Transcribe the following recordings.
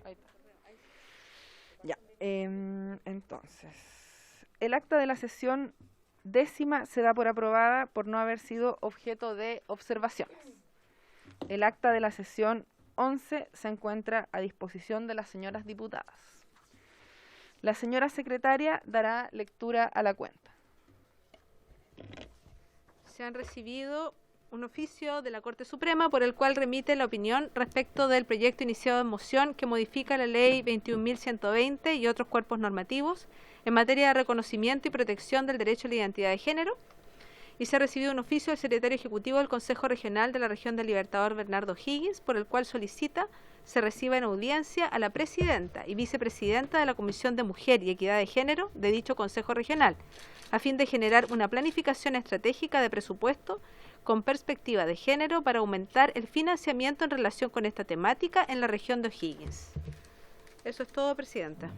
Ahí está. Ya, entonces, el acta de la sesión 10ª se da por aprobada por no haber sido objeto de observaciones. El acta de la sesión 11 se encuentra a disposición de las señoras diputadas. La señora secretaria dará lectura a la cuenta. Se han recibido un oficio de la Corte Suprema por el cual remite la opinión respecto del proyecto iniciado en moción que modifica la Ley 21.120 y otros cuerpos normativos en materia de reconocimiento y protección del derecho a la identidad de género, y se ha recibido un oficio del secretario ejecutivo del Consejo Regional de la Región del Libertador, Bernardo Higgins, por el cual solicita se reciba en audiencia a la presidenta y vicepresidenta de la Comisión de Mujer y Equidad de Género de dicho Consejo Regional, a fin de generar una planificación estratégica de presupuesto con perspectiva de género para aumentar el financiamiento en relación con esta temática en la región de O'Higgins. Eso es todo, presidenta.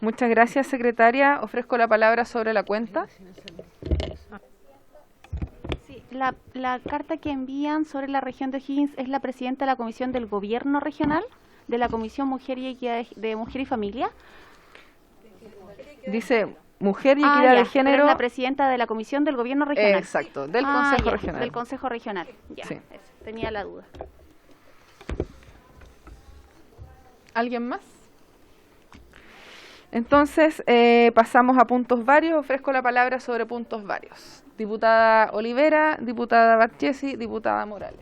Muchas gracias, secretaria. Ofrezco la palabra sobre la cuenta. Sí, la carta que envían sobre la región de O'Higgins es la presidenta de la Comisión del Gobierno Regional, de la Comisión Mujer y Equidad de Mujer y Familia. Dice Mujer y Equidad de Género. Es la presidenta de la Comisión del Gobierno Regional. Exacto, del Consejo Regional. Del Consejo Regional, ya, sí. Eso, tenía la duda. ¿Alguien más? Entonces, pasamos a puntos varios. Ofrezco la palabra sobre puntos varios. Diputada Olivera, diputada Barchesi, diputada Morales.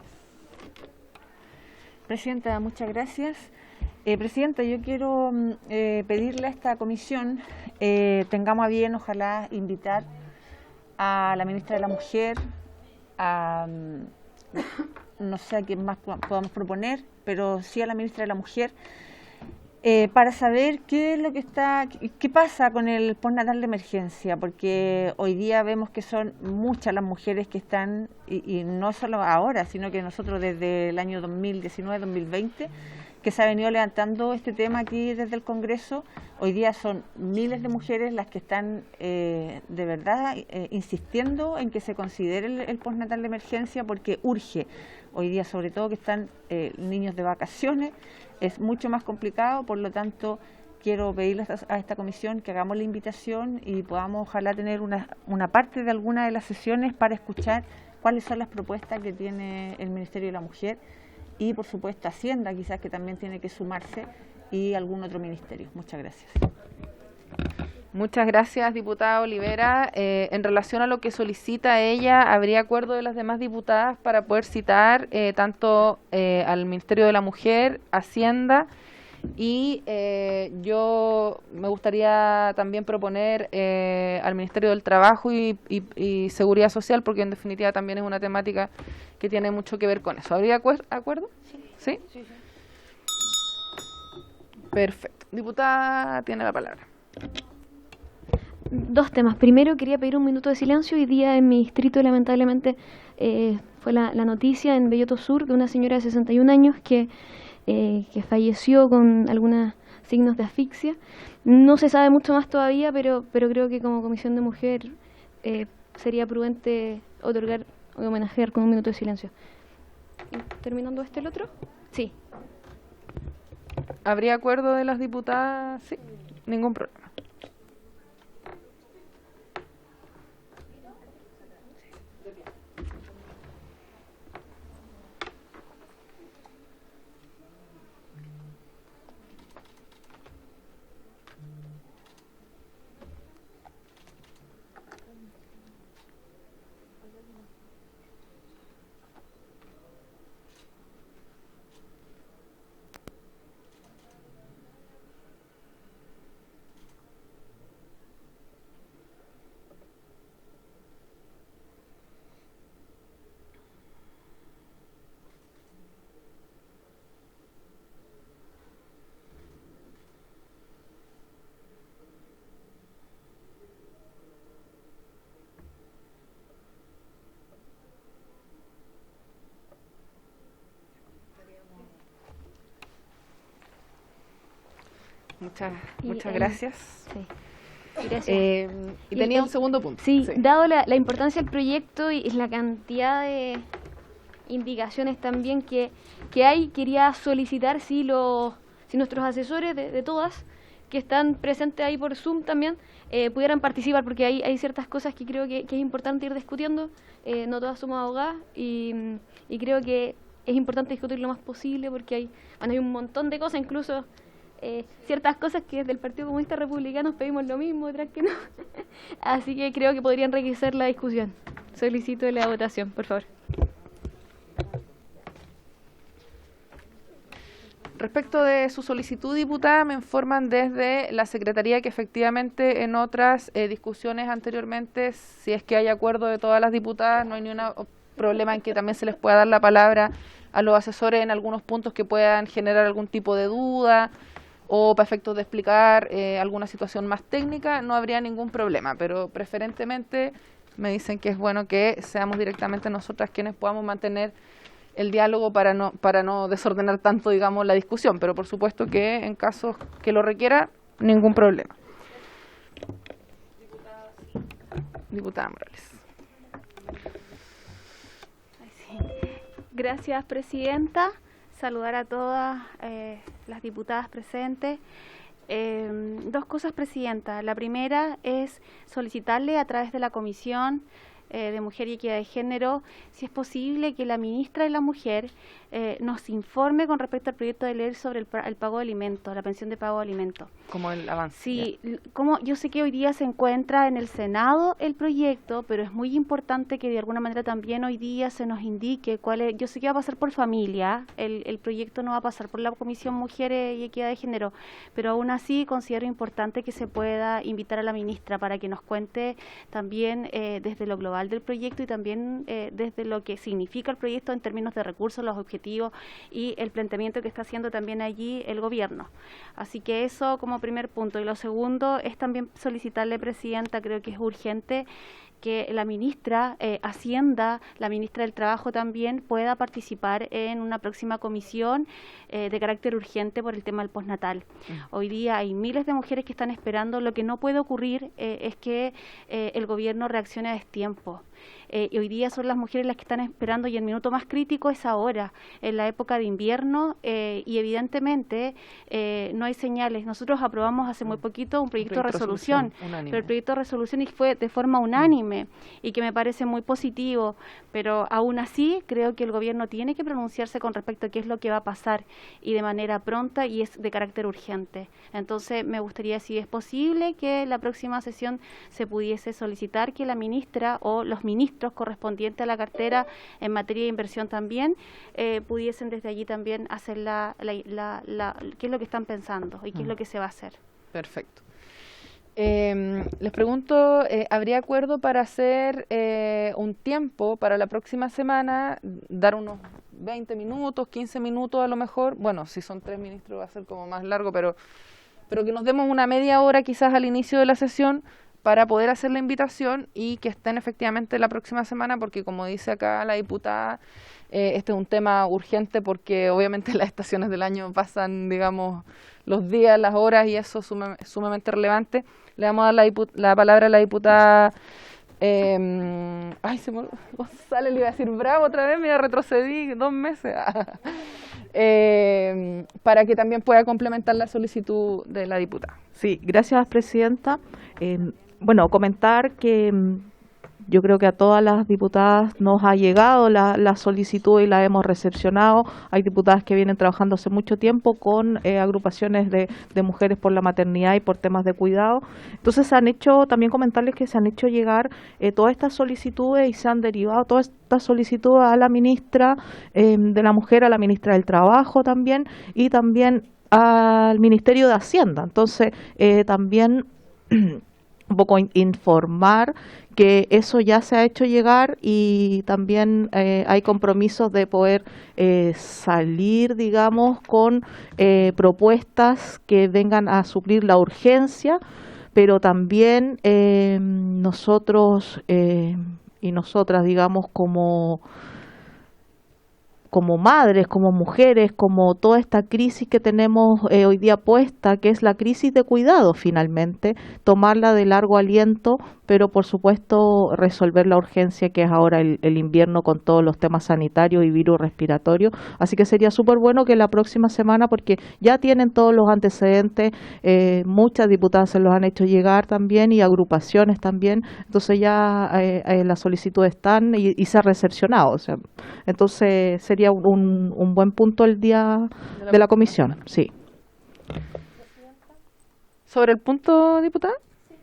Presidenta, muchas gracias. Presidenta, yo quiero pedirle a esta comisión, tengamos a bien, ojalá, invitar a la ministra de la Mujer, no sé a quién más podamos proponer, pero sí a la ministra de la Mujer, para saber qué es lo que qué pasa con el postnatal de emergencia, porque hoy día vemos que son muchas las mujeres que están, y no solo ahora, sino que nosotros desde el año 2019-2020, que se ha venido levantando este tema aquí desde el Congreso. Hoy día son miles de mujeres las que están de verdad insistiendo en que se considere el postnatal de emergencia, porque urge. Hoy día, sobre todo que están niños de vacaciones, es mucho más complicado. Por lo tanto, quiero pedirle a esta comisión que hagamos la invitación y podamos ojalá tener una parte de alguna de las sesiones para escuchar cuáles son las propuestas que tiene el Ministerio de la Mujer, y por supuesto Hacienda quizás, que también tiene que sumarse, y algún otro ministerio. Muchas gracias. Muchas gracias, diputada Olivera. En relación a lo que solicita ella, ¿habría acuerdo de las demás diputadas para poder citar tanto al Ministerio de la Mujer, Hacienda, y yo me gustaría también proponer al Ministerio del Trabajo y Seguridad Social, porque en definitiva también es una temática que tiene mucho que ver con eso? ¿Habría acuerdo? ¿Sí? Sí. Perfecto. Diputada, tiene la palabra. Dos temas. Primero, quería pedir un minuto de silencio. Hoy día en mi distrito, lamentablemente, fue la noticia en Belloto Sur de una señora de 61 años que falleció con algunos signos de asfixia. No se sabe mucho más todavía, pero creo que como Comisión de Mujer sería prudente otorgar o homenajear con un minuto de silencio. ¿Terminando el otro? Sí. ¿Habría acuerdo de las diputadas? Sí, ningún problema. Muchas Y, gracias. Sí. Gracias. Y tenía un segundo punto. Sí, dado la importancia del proyecto y la cantidad de indicaciones también que hay, quería solicitar si nuestros asesores de todas que están presentes ahí por Zoom también pudieran participar, porque hay ciertas cosas que creo que es importante ir discutiendo. No todas somos abogadas y creo que es importante discutir lo más posible porque hay un montón de cosas, incluso ciertas cosas que desde el Partido Comunista Republicano pedimos lo mismo, otras que no. Así que creo que podría enriquecer la discusión. Solicito la votación, por favor. Respecto de su solicitud, diputada, me informan desde la Secretaría que efectivamente en otras discusiones anteriormente, si es que hay acuerdo de todas las diputadas, no hay ningún problema en que también se les pueda dar la palabra a los asesores en algunos puntos que puedan generar algún tipo de duda o para efectos de explicar alguna situación más técnica, no habría ningún problema, pero preferentemente me dicen que es bueno que seamos directamente nosotras quienes podamos mantener el diálogo para no desordenar tanto, digamos, la discusión, pero por supuesto que en casos que lo requiera, ningún problema. Diputada Morales. Gracias, presidenta. Saludar a todas las diputadas presentes. Dos cosas, presidenta. La primera es solicitarle a través de la Comisión de Mujer y Equidad de Género si es posible que la ministra de la Mujer nos informe con respecto al proyecto de ley sobre el pago de alimentos, la pensión de pago de alimentos. Como el avance. Sí, yo sé que hoy día se encuentra en el Senado el proyecto, pero es muy importante que de alguna manera también hoy día se nos indique cuál es. Yo sé que va a pasar por familia, el proyecto no va a pasar por la Comisión Mujeres y Equidad de Género, pero aún así considero importante que se pueda invitar a la ministra para que nos cuente también desde lo global del proyecto y también desde lo que significa el proyecto en términos de recursos, los objetivos y el planteamiento que está haciendo también allí el gobierno. Así que eso como primer punto. Y lo segundo es también solicitarle, presidenta, creo que es urgente que la ministra Hacienda, la ministra del Trabajo también pueda participar en una próxima comisión de carácter urgente por el tema del postnatal. Hoy día hay miles de mujeres que están esperando. Lo que no puede ocurrir es que el gobierno reaccione a destiempo. Y hoy día son las mujeres las que están esperando y el minuto más crítico es ahora, en la época de invierno y evidentemente no hay señales. Nosotros aprobamos hace muy poquito un proyecto de resolución, pero el proyecto de resolución fue de forma unánime y que me parece muy positivo, pero aún así creo que el gobierno tiene que pronunciarse con respecto a qué es lo que va a pasar y de manera pronta y es de carácter urgente. Entonces me gustaría, si es posible, que la próxima sesión se pudiese solicitar que la ministra o los ministros correspondientes a la cartera en materia de inversión también pudiesen desde allí también hacer qué es lo que están pensando y qué es lo que se va a hacer. Perfecto. Les pregunto, ¿habría acuerdo para hacer un tiempo para la próxima semana, dar unos 20 minutos, 15 minutos a lo mejor? Bueno, si son 3 ministros va a ser como más largo, pero que nos demos una media hora quizás al inicio de la sesión para poder hacer la invitación y que estén efectivamente la próxima semana, porque como dice acá la diputada, este es un tema urgente porque obviamente las estaciones del año pasan, digamos, los días, las horas y eso es sumamente relevante. Le vamos a dar la palabra a la diputada González, le iba a decir bravo otra vez, mira, retrocedí 2 meses. Para que también pueda complementar la solicitud de la diputada. Sí, gracias, presidenta. Bueno, comentar que yo creo que a todas las diputadas nos ha llegado la solicitud y la hemos recepcionado. Hay diputadas que vienen trabajando hace mucho tiempo con agrupaciones de mujeres por la maternidad y por temas de cuidado. Entonces también comentarles que se han hecho llegar todas estas solicitudes y se han derivado todas estas solicitudes a la ministra de la Mujer, a la ministra del Trabajo también y también al Ministerio de Hacienda. Entonces también un poco informar que eso ya se ha hecho llegar y también hay compromisos de poder salir, digamos, con propuestas que vengan a suplir la urgencia, pero también nosotros y nosotras, digamos, como como madres, como mujeres, como toda esta crisis que tenemos hoy día puesta, que es la crisis de cuidado finalmente, tomarla de largo aliento, pero por supuesto resolver la urgencia que es ahora el invierno con todos los temas sanitarios y virus respiratorios. Así que sería súper bueno que la próxima semana, porque ya tienen todos los antecedentes, muchas diputadas se los han hecho llegar también y agrupaciones también, entonces ya las solicitudes están y se ha recepcionado. O sea, entonces sería un buen punto el día de la comisión, sí. ¿Sobre el punto, diputada?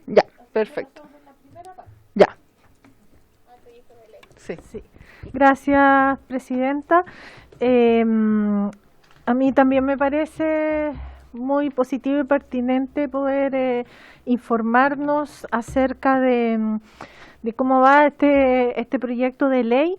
Ya, perfecto. Ya. Sí. Gracias, presidenta. A mí también me parece muy positivo y pertinente poder informarnos acerca de cómo va este proyecto de ley.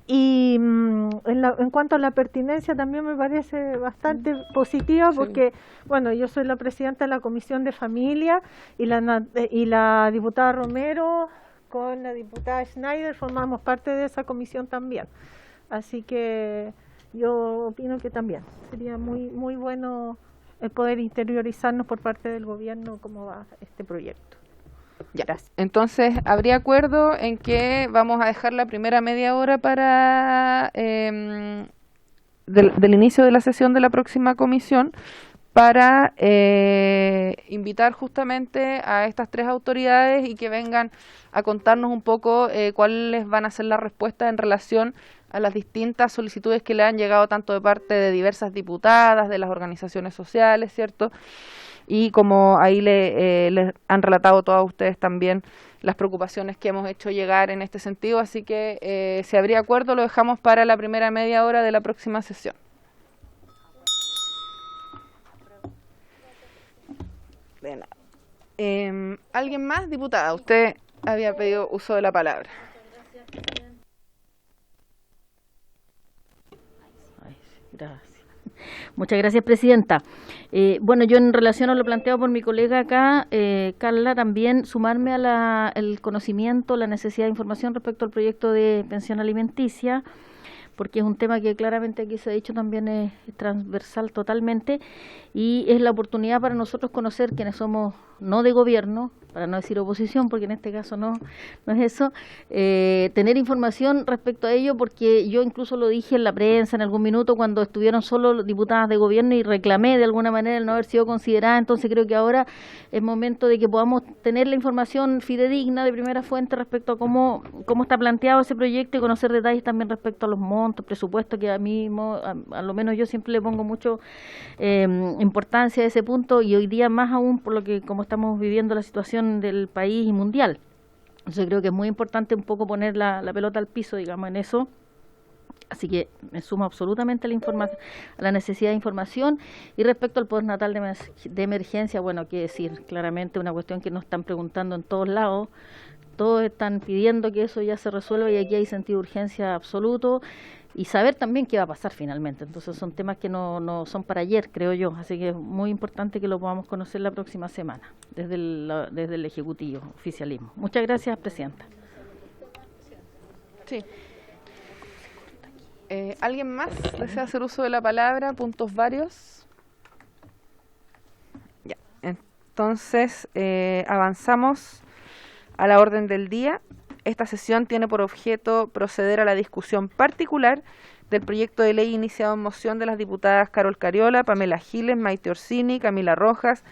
Y en cuanto a la pertinencia también me parece bastante positiva porque, bueno, yo soy la presidenta de la Comisión de Familia y la diputada Romero con la diputada Schneider formamos parte de esa comisión también. Así que yo opino que también sería muy bueno el poder interiorizarnos por parte del gobierno cómo va este proyecto. Ya. Entonces, ¿habría acuerdo en que vamos a dejar la primera media hora para del inicio de la sesión de la próxima comisión para invitar justamente a estas tres autoridades y que vengan a contarnos un poco cuáles van a ser las respuestas en relación a las distintas solicitudes que le han llegado tanto de parte de diversas diputadas, de las organizaciones sociales, ¿cierto? Y como ahí les han relatado todos ustedes también las preocupaciones que hemos hecho llegar en este sentido, así que si habría acuerdo lo dejamos para la primera media hora de la próxima sesión. De nada. ¿Alguien más, diputada? Usted había pedido uso de la palabra. Gracias. Muchas gracias, presidenta. Bueno, yo en relación a lo planteado por mi colega acá, Carla, también sumarme a el conocimiento, la necesidad de información respecto al proyecto de pensión alimenticia, porque es un tema que claramente aquí se ha dicho también es transversal totalmente y es la oportunidad para nosotros conocer quienes somos no de gobierno, para no decir oposición, porque en este caso no es eso, tener información respecto a ello, porque yo incluso lo dije en la prensa en algún minuto cuando estuvieron solo diputadas de gobierno y reclamé de alguna manera el no haber sido considerada, entonces creo que ahora es momento de que podamos tener la información fidedigna de primera fuente respecto a cómo está planteado ese proyecto y conocer detalles también respecto a los montos, presupuestos, que a mí, a lo menos yo siempre le pongo mucho importancia a ese punto y hoy día más aún por lo que como estamos viviendo la situación del país y mundial. Entonces creo que es muy importante un poco poner la pelota al piso, digamos, en eso. Así que me sumo absolutamente a la necesidad de información. Y respecto al postnatal de emergencia, bueno, quiero decir, claramente una cuestión que nos están preguntando en todos lados. Todos están pidiendo que eso ya se resuelva y aquí hay sentido de urgencia absoluto. Y saber también qué va a pasar finalmente. Entonces son temas que no son para ayer, creo yo. Así que es muy importante que lo podamos conocer la próxima semana, desde el Ejecutivo, oficialismo. Muchas gracias, presidenta. Sí. ¿Alguien más desea hacer uso de la palabra? ¿Puntos varios? Ya. Entonces, avanzamos a la orden del día. Esta sesión tiene por objeto proceder a la discusión particular del proyecto de ley iniciado en moción de las diputadas Carol Cariola, Pamela Giles, Maite Orsini, Camila Rojas,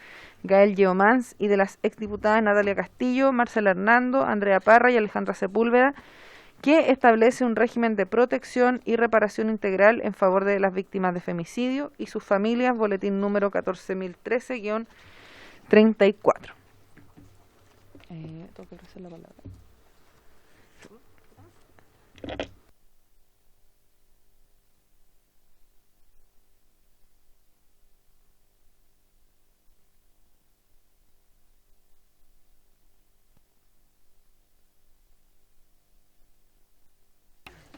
Gael Yeomans y de las exdiputadas Natalia Castillo, Marcela Hernando, Andrea Parra y Alejandra Sepúlveda, que establece un régimen de protección y reparación integral en favor de las víctimas de femicidio y sus familias, boletín número 14.013-34. Tengo que ofrecer la palabra.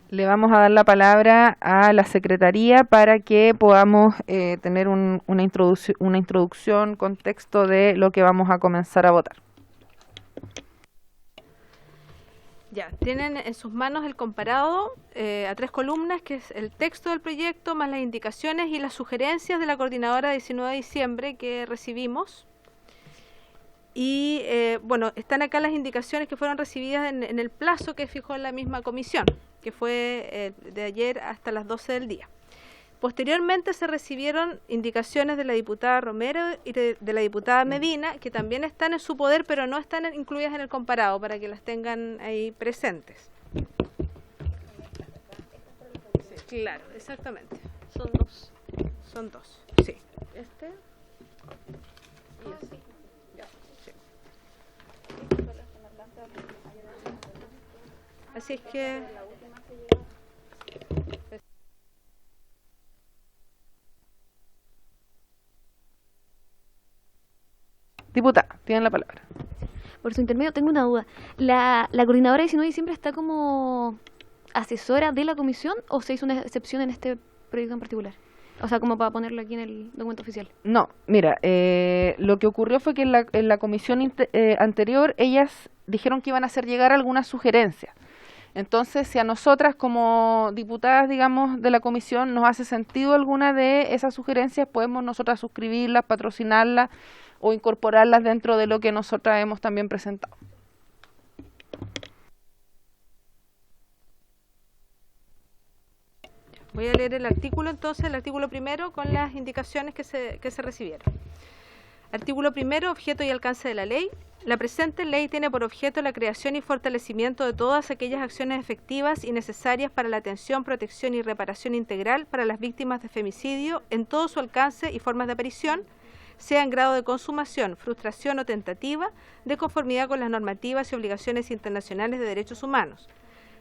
Le vamos a dar la palabra a la Secretaría para que podamos tener una introducción, contexto de lo que vamos a comenzar a votar. Ya, tienen en sus manos el comparado a 3 columnas, que es el texto del proyecto, más las indicaciones y las sugerencias de la coordinadora de 19 de diciembre que recibimos. Y bueno, están acá las indicaciones que fueron recibidas en el plazo que fijó la misma comisión, que fue de ayer hasta las 12 del día. Posteriormente se recibieron indicaciones de la diputada Romero y de la diputada Medina, que también están en su poder, pero no están incluidas en el comparado, para que las tengan ahí presentes. Claro, exactamente. Son dos. Son dos, sí. Este y este. Ya, sí. Así es que... Diputada, tienen la palabra. Por su intermedio, tengo una duda. ¿La coordinadora de 19 de diciembre está como asesora de la comisión o se hizo una excepción en este proyecto en particular? O sea, como para ponerlo aquí en el documento oficial. No, mira, lo que ocurrió fue que en la comisión anterior ellas dijeron que iban a hacer llegar algunas sugerencias. Entonces, si a nosotras como diputadas, digamos, de la comisión nos hace sentido alguna de esas sugerencias, podemos nosotras suscribirlas, patrocinarlas o incorporarlas dentro de lo que nosotras hemos también presentado. Voy a leer el artículo entonces, el artículo primero con las indicaciones que se recibieron. Artículo primero, objeto y alcance de la ley. La presente ley tiene por objeto la creación y fortalecimiento de todas aquellas acciones efectivas y necesarias para la atención, protección y reparación integral para las víctimas de femicidio en todo su alcance y formas de aparición, sea en grado de consumación, frustración o tentativa, de conformidad con las normativas y obligaciones internacionales de derechos humanos.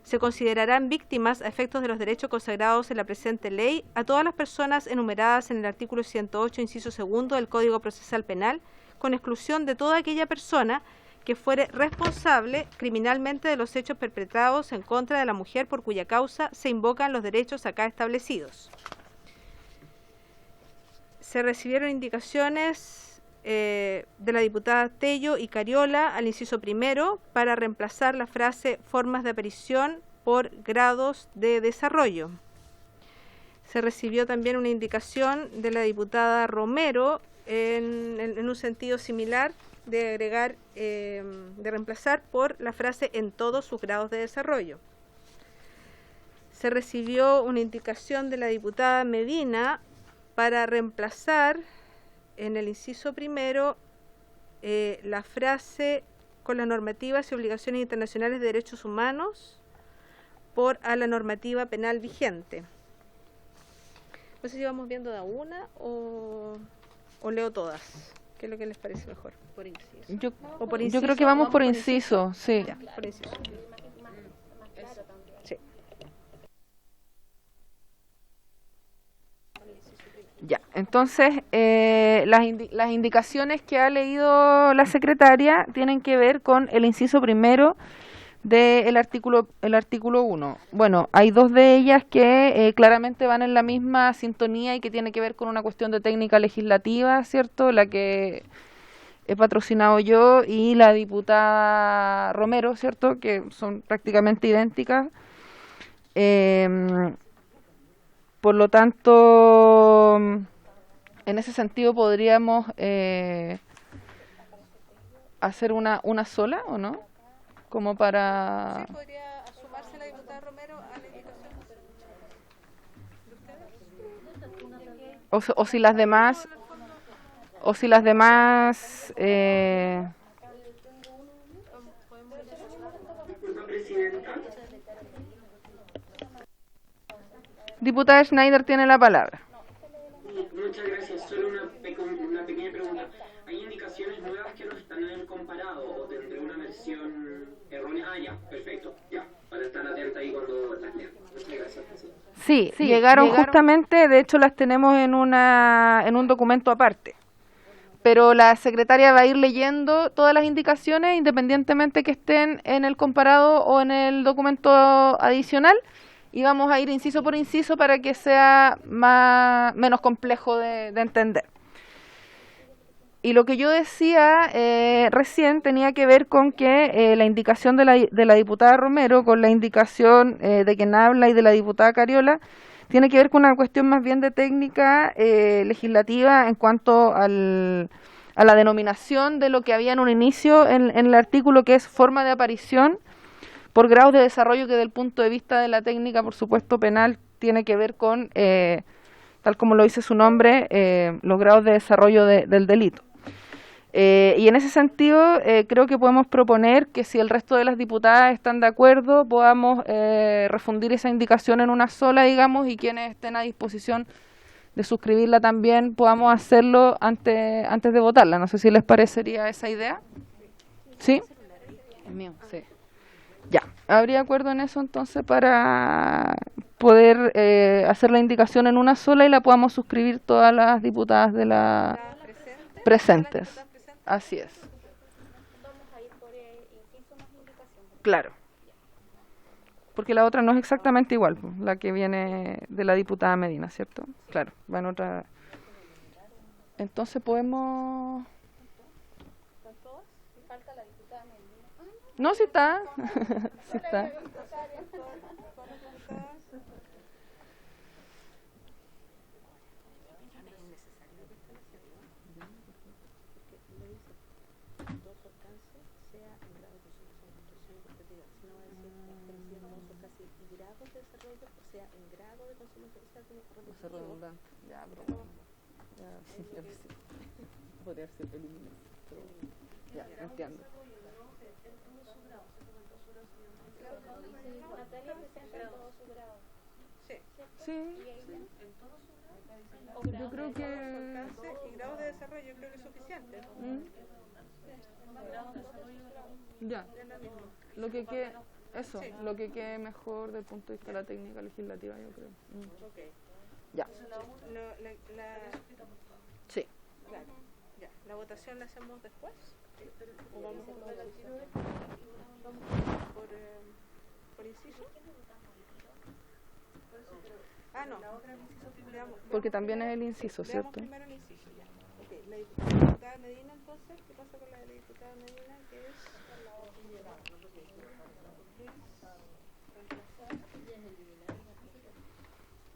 Se considerarán víctimas a efectos de los derechos consagrados en la presente ley a todas las personas enumeradas en el artículo 108, inciso segundo del Código Procesal Penal, con exclusión de toda aquella persona que fuere responsable criminalmente de los hechos perpetrados en contra de la mujer por cuya causa se invocan los derechos acá establecidos. Se recibieron indicaciones de la diputada Tello y Cariola al inciso primero para reemplazar la frase formas de aparición por grados de desarrollo. Se recibió también una indicación de la diputada Romero en un sentido similar de agregar, de reemplazar por la frase en todos sus grados de desarrollo. Se recibió una indicación de la diputada Medina para reemplazar en el inciso primero la frase con las normativas y obligaciones internacionales de derechos humanos por a la normativa penal vigente. No sé si vamos viendo de a una o leo todas. ¿Qué es lo que les parece mejor? Por inciso. Yo creo que vamos por inciso, sí. Ya, por inciso. Sí. Ya, entonces las indicaciones que ha leído la secretaria tienen que ver con el inciso primero del artículo 1. Bueno, hay dos de ellas que claramente van en la misma sintonía y que tiene que ver con una cuestión de técnica legislativa, ¿cierto? La que he patrocinado yo y la diputada Romero, ¿cierto? Que son prácticamente idénticas. Por lo tanto, en ese sentido podríamos hacer una sola, ¿o no? Como para... Sí, podría sumarse la diputada Romero a la indicación de ustedes. O si las demás... Diputada Schneider tiene la palabra. Muchas gracias. Solo una pequeña pregunta. ¿Hay indicaciones nuevas que no están en el comparado o tendré una versión errónea? Ah, ya, perfecto. Ya, para estar atenta ahí cuando las lea. Muchas gracias. Sí, llegaron justamente, de hecho las tenemos en un documento aparte. Pero la secretaria va a ir leyendo todas las indicaciones independientemente que estén en el comparado o en el documento adicional. Y vamos a ir inciso por inciso para que sea menos complejo de entender. Y lo que yo decía recién tenía que ver con que la indicación de la diputada Romero con la indicación de quien habla y de la diputada Cariola tiene que ver con una cuestión más bien de técnica legislativa en cuanto a la denominación de lo que había en un inicio en el artículo, que es forma de aparición por grados de desarrollo, que desde el punto de vista de la técnica, por supuesto, penal, tiene que ver con, tal como lo dice su nombre, los grados de desarrollo del delito. Y en ese sentido creo que podemos proponer que, si el resto de las diputadas están de acuerdo, podamos refundir esa indicación en una sola, digamos, y quienes estén a disposición de suscribirla también podamos hacerlo antes de votarla. No sé si les parecería esa idea. ¿Sí? Es mío, sí. Ya, ¿habría acuerdo en eso entonces para poder hacer la indicación en una sola y la podamos suscribir todas las diputadas de la presentes? Así es. Claro. Porque la otra no es exactamente igual, pues, la que viene de la diputada Medina, ¿cierto? Claro, va en otra. Entonces podemos. No, sí está. Sí está. Ya, broma. Podría ser eliminado, pero ya, entiendo. Sí. Yo creo que Y grado de desarrollo yo creo que es suficiente. ya. Lo que quede, eso, lo que quede mejor desde el punto de vista de la técnica legislativa, yo creo. Ya. Sí. Claro. Ya. ¿La votación la hacemos después? ¿O vamos por inciso? Ah, no. Porque también es el inciso, Veamos ¿cierto? primero el inciso, ya. Okay. La diputada Medina, entonces, ¿qué pasa con la diputada Medina? Que es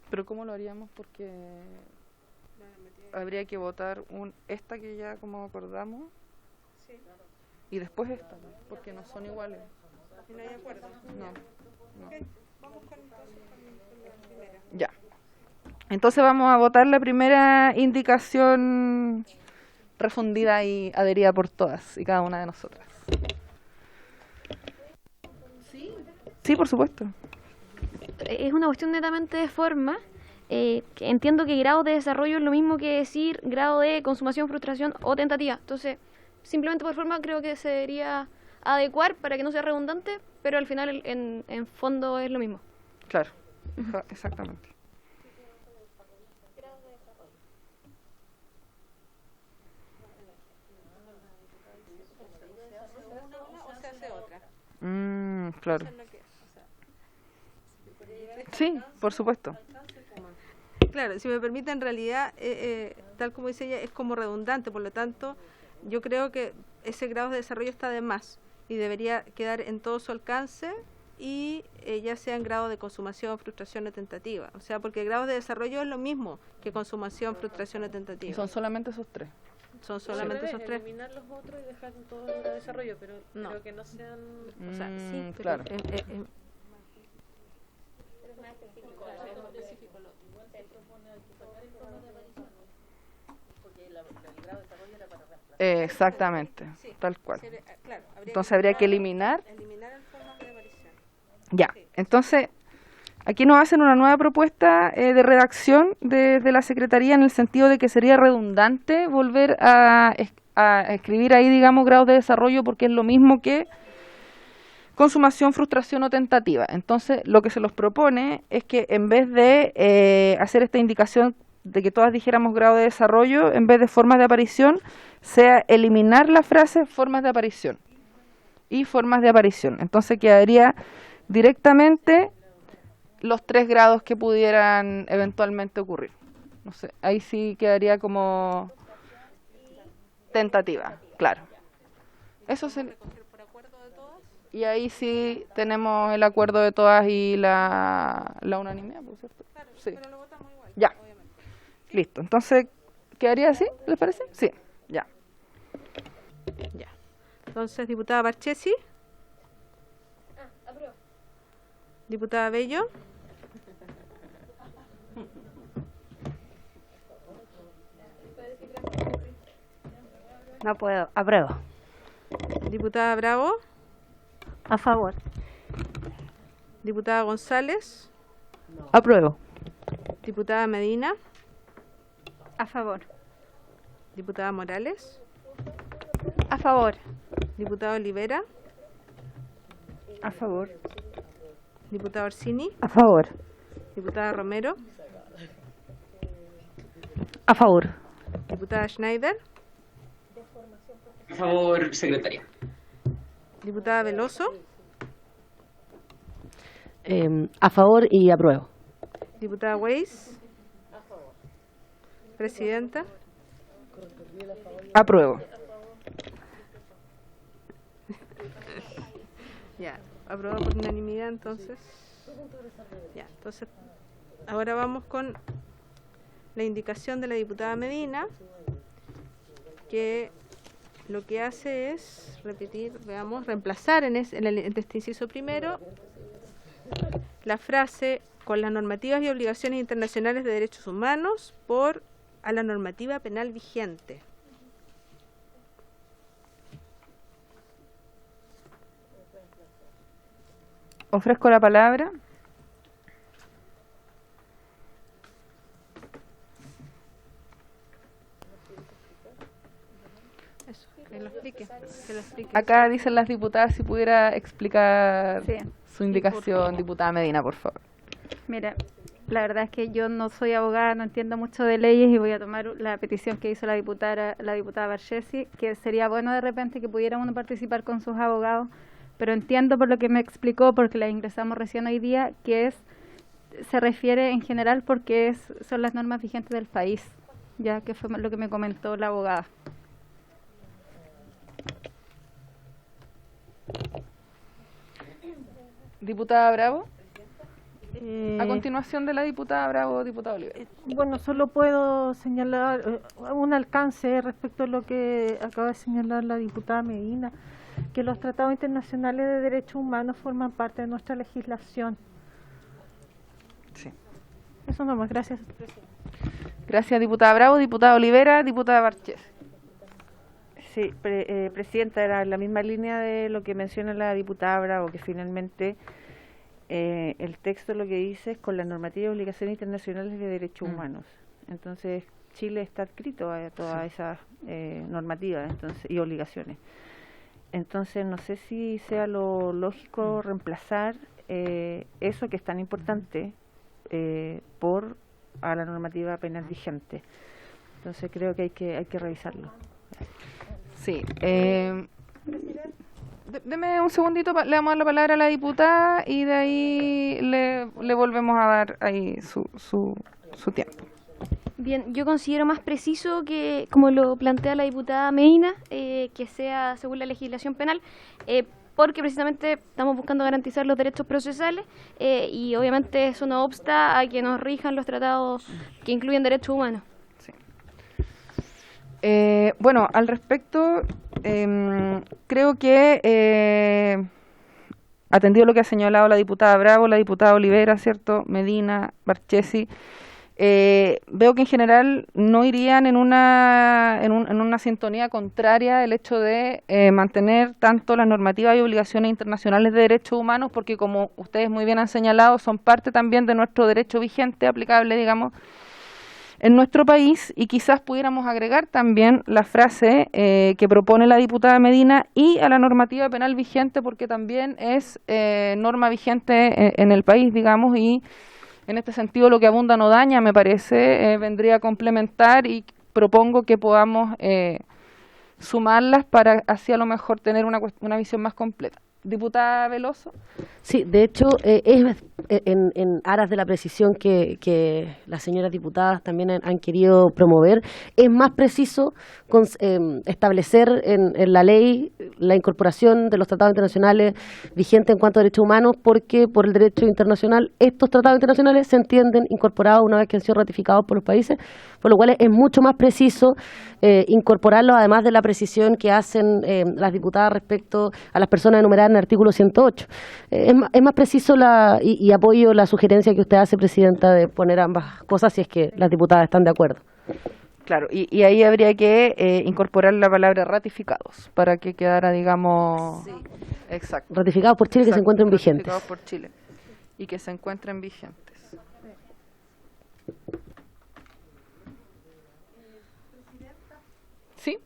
Pero ¿cómo lo haríamos? Porque habría que votar esta que ya como acordamos, sí. y después esta, ¿no? Porque no son iguales. ¿Y no hay acuerdo? No. Okay. Vamos con la primera. Ya. Entonces vamos a votar la primera indicación refundida y adherida por todas y cada una de nosotras. Sí, por supuesto. Es una cuestión netamente de forma. Que entiendo que grado de desarrollo es lo mismo que decir grado de consumación, frustración o tentativa. Entonces, simplemente por forma creo que se debería adecuar para que no sea redundante, pero al final en fondo es lo mismo. Claro, exactamente. O se hace otra. Claro. Sí, por supuesto. Claro, si me permite, en realidad, tal como dice ella, es como redundante, por lo tanto, yo creo que ese grado de desarrollo está de más y debería quedar en todo su alcance y ya sea en grado de consumación, frustración o tentativa. O sea, porque grados de desarrollo es lo mismo que consumación, frustración o tentativa. Y son solamente esos tres. Son solamente esos tres. Eliminar los otros y dejar todo el desarrollo, pero que no sean... O sea, sí, pero claro. Exactamente, sí, tal cual. claro, Entonces habría que eliminar. el forma de aparición. Ya, entonces aquí nos hacen una nueva propuesta de redacción de la Secretaría, en el sentido de que sería redundante volver a escribir ahí, digamos, grados de desarrollo, porque es lo mismo que consumación, frustración o tentativa. Entonces, lo que se los propone es que, en vez de hacer esta indicación de que todas dijéramos grado de desarrollo, en vez de formas de aparición, sea eliminar la frase formas de aparición y formas de aparición. Entonces quedaría directamente los 3 grados que pudieran eventualmente ocurrir. No sé, ahí sí quedaría como Tentativa, claro. Eso se... Y ahí sí tenemos el acuerdo de todas y la unanimidad, ¿por cierto? Claro, Sí. pero lo votamos igual. Ya. Obviamente. Listo. Entonces, ¿quedaría así? ¿Les parece? Sí. Ya. Ya. Entonces, diputada Marchesi. Diputada Bello. No puedo. Apruebo. Diputada Bravo. A favor. Diputada González. Apruebo. Diputada Medina. A favor. Diputada Morales. A favor. Diputada Olivera. A favor. Diputada Orsini. A favor. Diputada Romero. A favor. Diputada Schneider. A favor, secretaria. Diputada Veloso. A favor y apruebo. Diputada Weiss. Presidenta. Apruebo. Ya, aprobado por unanimidad entonces. Ya, entonces ahora vamos con la indicación de la diputada Medina, que lo que hace es repetir, veamos, reemplazar en este inciso primero la frase con las normativas y obligaciones internacionales de derechos humanos por a la normativa penal vigente. Ofrezco la palabra. Eso, que lo explique, que lo explique. Acá dicen las diputadas si pudiera explicar Sí. su indicación, diputada Medina, por favor. Mira, la verdad es que yo no soy abogada, no entiendo mucho de leyes y voy a tomar la petición que hizo la diputada Marchesi, que sería bueno de repente que pudiera uno participar con sus abogados, pero entiendo por lo que me explicó, porque la ingresamos recién hoy día, que se refiere en general porque son las normas vigentes del país, ya que fue lo que me comentó la abogada. Diputada Bravo. A continuación de la diputada Bravo, diputada Olivera. Bueno, solo puedo señalar un alcance respecto a lo que acaba de señalar la diputada Medina, que los tratados internacionales de derechos humanos forman parte de nuestra legislación. Sí. Eso nomás, gracias. Gracias, diputada Bravo, diputada Olivera, diputada Barches. Sí, Presidenta, era en la misma línea de lo que menciona la diputada Bravo, que finalmente el texto lo que dice es con la normativa y obligaciones internacionales de derechos humanos. Entonces, Chile está adscrito a todas esas normativas y obligaciones. Entonces, no sé si sea lo lógico reemplazar eso que es tan importante por a la normativa penal vigente. Entonces, creo que hay que revisarlo. Sí. Deme un segundito, le damos a dar la palabra a la diputada y de ahí le volvemos a dar ahí su tiempo. Bien, yo considero más preciso que, como lo plantea la diputada Medina, que sea según la legislación penal, porque precisamente estamos buscando garantizar los derechos procesales y obviamente eso no obsta a que nos rijan los tratados que incluyen derechos humanos. Bueno, al respecto, creo que, atendido lo que ha señalado la diputada Bravo, la diputada Olivera, ¿cierto?, Medina, Barchesi, veo que en general no irían en una sintonía contraria el hecho de mantener tanto las normativas y obligaciones internacionales de derechos humanos, porque como ustedes muy bien han señalado, son parte también de nuestro derecho vigente aplicable, digamos, en nuestro país, y quizás pudiéramos agregar también la frase que propone la diputada Medina y a la normativa penal vigente, porque también es norma vigente en el país, digamos, y en este sentido lo que abunda no daña, me parece, vendría a complementar, y propongo que podamos sumarlas para así a lo mejor tener una visión más completa. Diputada Veloso. Sí, de hecho, es en aras de la precisión que las señoras diputadas también han querido promover, es más preciso establecer en la ley la incorporación de los tratados internacionales vigentes en cuanto a derechos humanos, porque por el derecho internacional estos tratados internacionales se entienden incorporados una vez que han sido ratificados por los países, por lo cual es mucho más preciso incorporarlos, además de la precisión que hacen las diputadas respecto a las personas enumeradas en el artículo 108. Es más preciso y apoyo la sugerencia que usted hace, Presidenta, de poner ambas cosas si es que las diputadas están de acuerdo. Claro, y ahí habría que incorporar la palabra ratificados para que quedara, digamos... Sí. Exacto. Ratificados por Chile. Exacto, que se encuentren vigentes. Ratificados por Chile y que se encuentren vigentes. ¿Sí?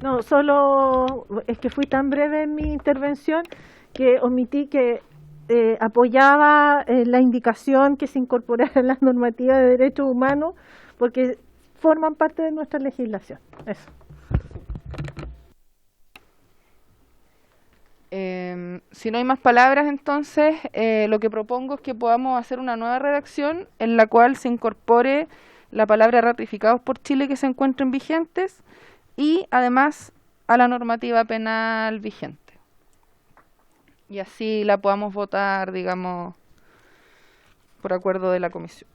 No, solo es que fui tan breve en mi intervención que omití que apoyaba la indicación que se incorporara en las normativas de derechos humanos porque forman parte de nuestra legislación. Eso. Si no hay más palabras, entonces lo que propongo es que podamos hacer una nueva redacción en la cual se incorpore la palabra ratificados por Chile que se encuentren vigentes y además a la normativa penal vigente. Y así la podamos votar, digamos, por acuerdo de la comisión.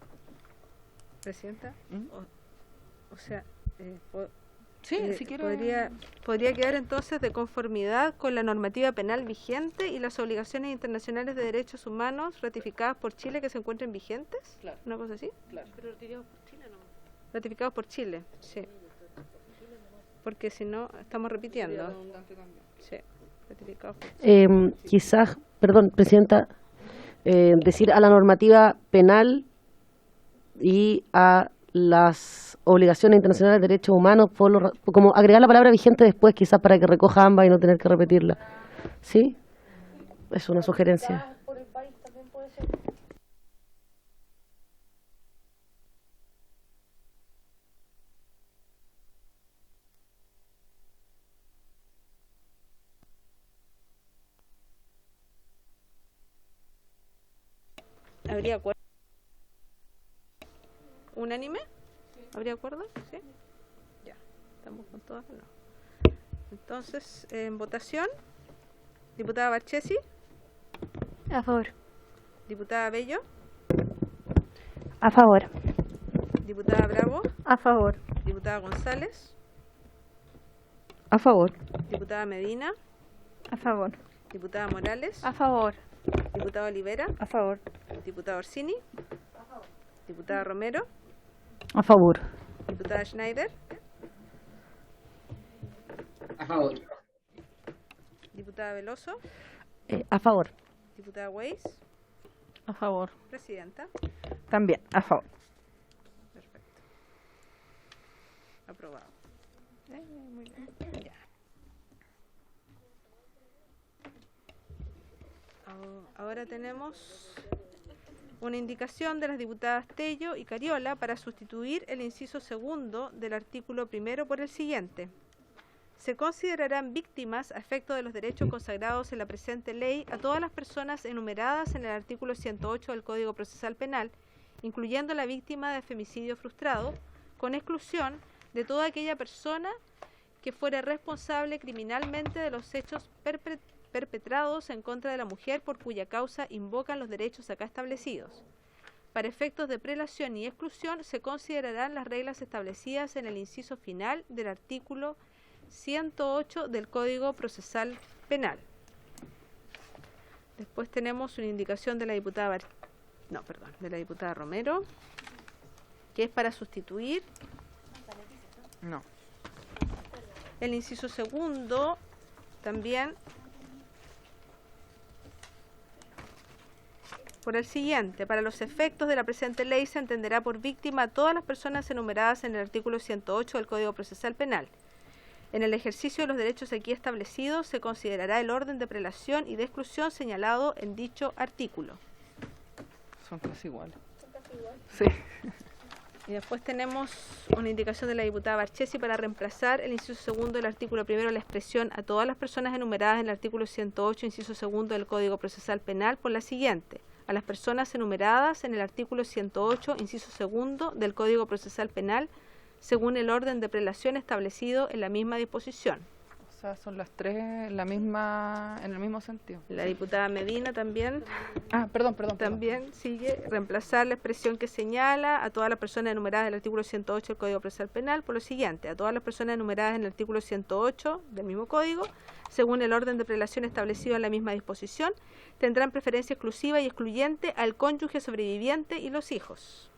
Presidenta, o sea, sí, si quiere... podría quedar entonces de conformidad con la normativa penal vigente y las obligaciones internacionales de derechos humanos ratificadas por Chile que se encuentren vigentes. Claro. ¿Una cosa así? Claro. Pero ratificados por Chile, ¿no? Ratificados por Chile, sí. Porque si no, estamos repitiendo. Sí. Quizás, perdón, Presidenta, decir a la normativa penal y a las obligaciones internacionales de derechos humanos, como agregar la palabra vigente después, quizás para que recoja ambas y no tener que repetirla. ¿Sí? Es una sugerencia. ¿Habría acuerdo? ¿Unánime? ¿Habría acuerdo? ¿Sí? Ya. ¿Estamos con todas? No. Entonces, en votación, diputada Barchesi. A favor. Diputada Bello. A favor. Diputada Bravo. A favor. Diputada González. A favor. Diputada Medina. A favor. Diputada Morales. A favor. Diputada Olivera. A favor. Diputada Orsini. A favor. Diputada Romero. A favor. Diputada Schneider. A favor. Diputada Veloso. A favor. Diputada Weiss. A favor. Presidenta. También, a favor. Perfecto. Aprobado. Muy bien. Ya. Ahora tenemos una indicación de las diputadas Tello y Cariola para sustituir el inciso segundo del artículo primero por el siguiente. Se considerarán víctimas a efecto de los derechos consagrados en la presente ley a todas las personas enumeradas en el artículo 108 del Código Procesal Penal, incluyendo la víctima de femicidio frustrado, con exclusión de toda aquella persona que fuera responsable criminalmente de los hechos perpetrados en contra de la mujer por cuya causa invocan los derechos acá establecidos. Para efectos de prelación y exclusión se considerarán las reglas establecidas en el inciso final del artículo 108 del Código Procesal Penal. Después tenemos una indicación de la diputada de la diputada Romero, que es para sustituir el inciso segundo también por el siguiente. Para los efectos de la presente ley se entenderá por víctima a todas las personas enumeradas en el artículo 108 del Código Procesal Penal. En el ejercicio de los derechos aquí establecidos se considerará el orden de prelación y de exclusión señalado en dicho artículo. Son casi iguales. Sí. Y después tenemos una indicación de la diputada Barchesi para reemplazar el inciso segundo del artículo primero, la expresión a todas las personas enumeradas en el artículo 108, inciso segundo del Código Procesal Penal, por la siguiente: a las personas enumeradas en el artículo 108, inciso segundo del Código Procesal Penal, según el orden de prelación establecido en la misma disposición. O sea, son las tres en el mismo sentido. La diputada Medina también. Perdón. También sigue reemplazar la expresión que señala a todas las personas enumeradas en el artículo 108 del Código Procesal Penal por lo siguiente: a todas las personas enumeradas en el artículo 108 del mismo código, según el orden de prelación establecido en la misma disposición, tendrán preferencia exclusiva y excluyente al cónyuge sobreviviente y los hijos.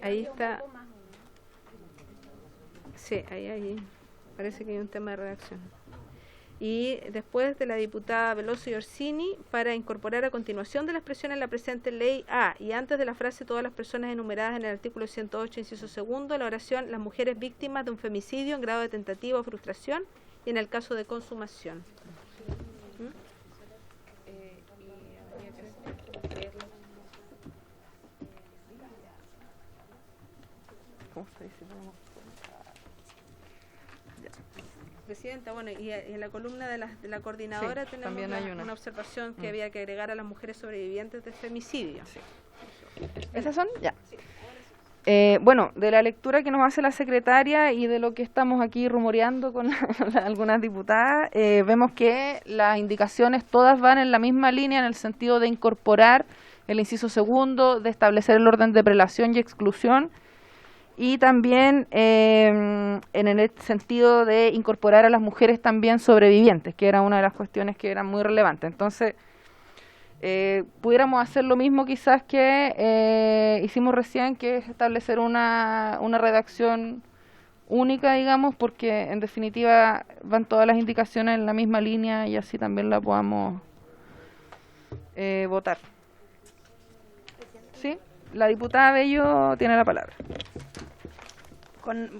Ahí está. Sí, ahí parece que hay un tema de redacción. Y después de la diputada Veloso y Orsini, para incorporar a continuación de la expresión en la presente ley y antes de la frase todas las personas enumeradas en el artículo 108, inciso segundo, la oración las mujeres víctimas de un femicidio en grado de tentativa o frustración y en el caso de consumación. ¿Cómo se dice? Presidenta, bueno, y en la columna de la coordinadora sí, tenemos también hay una observación que había que agregar a las mujeres sobrevivientes de femicidio. Sí. ¿Esas son? Ya. Bueno, de la lectura que nos hace la secretaria y de lo que estamos aquí rumoreando con algunas diputadas, vemos que las indicaciones todas van en la misma línea en el sentido de incorporar el inciso segundo, de establecer el orden de prelación y exclusión, y también en el sentido de incorporar a las mujeres también sobrevivientes, que era una de las cuestiones que eran muy relevantes. Entonces, pudiéramos hacer lo mismo quizás que hicimos recién, que es establecer una redacción única, digamos, porque en definitiva van todas las indicaciones en la misma línea y así también la podamos votar. ¿Sí? La diputada Bello tiene la palabra.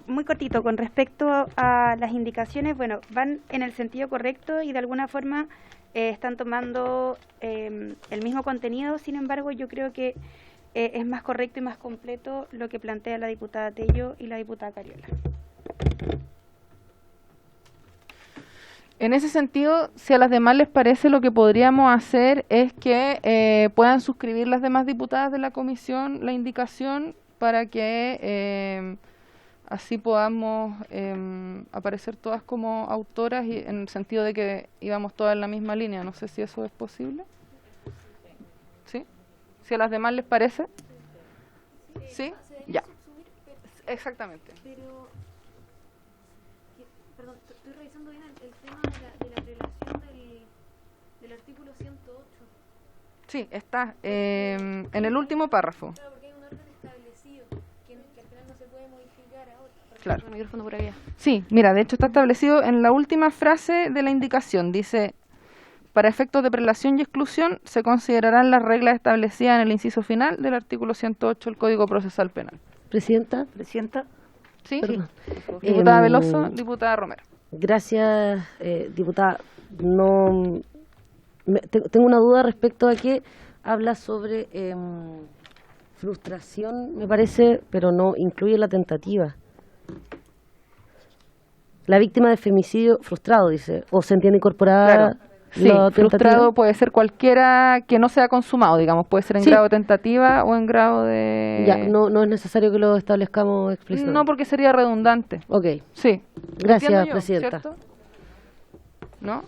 Muy cortito, con respecto a las indicaciones, bueno, van en el sentido correcto y de alguna forma están tomando el mismo contenido. Sin embargo, yo creo que es más correcto y más completo lo que plantea la diputada Tello y la diputada Cariola. En ese sentido, si a las demás les parece, lo que podríamos hacer es que puedan suscribir las demás diputadas de la comisión la indicación para que así podamos aparecer todas como autoras, y en el sentido de que íbamos todas en la misma línea. No sé si eso es posible. ¿Sí? Si a las demás les parece. ¿Sí? Ya. Exactamente. Pero, perdón, estoy revisando bien el tema de la prelación del artículo 108. Sí, está en el último párrafo. Claro, porque hay un orden establecido que al final no se puede modificar ahora. Claro. El micrófono por allá. Sí, mira, de hecho está establecido en la última frase de la indicación. Dice: para efectos de prelación y exclusión se considerarán las reglas establecidas en el inciso final del artículo 108 del Código Procesal Penal. Presidenta. ¿Sí? Perdón. Diputada Veloso, diputada Romero. Gracias, diputada. Tengo una duda respecto a que habla sobre frustración, me parece, pero no incluye la tentativa. La víctima de femicidio frustrado, dice, o se entiende incorporada. Claro. Sí, frustrado puede ser cualquiera que no sea consumado, digamos, puede ser en grado de tentativa o en grado de... Ya, no es necesario que lo establezcamos explícitamente. No, porque sería redundante. Ok. Sí. Gracias, presidenta. ¿Cierto? ¿No?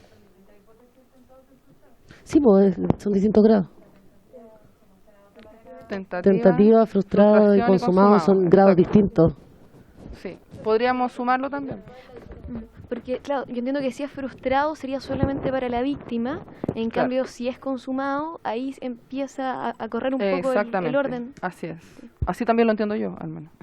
Sí, pues son distintos grados. Tentativa, frustrado y consumado son grados distintos. Sí, podríamos sumarlo también. Porque, claro, yo entiendo que si es frustrado sería solamente para la víctima, en cambio si es consumado, ahí empieza a correr un poco el orden. Así es. Así también lo entiendo yo, al menos.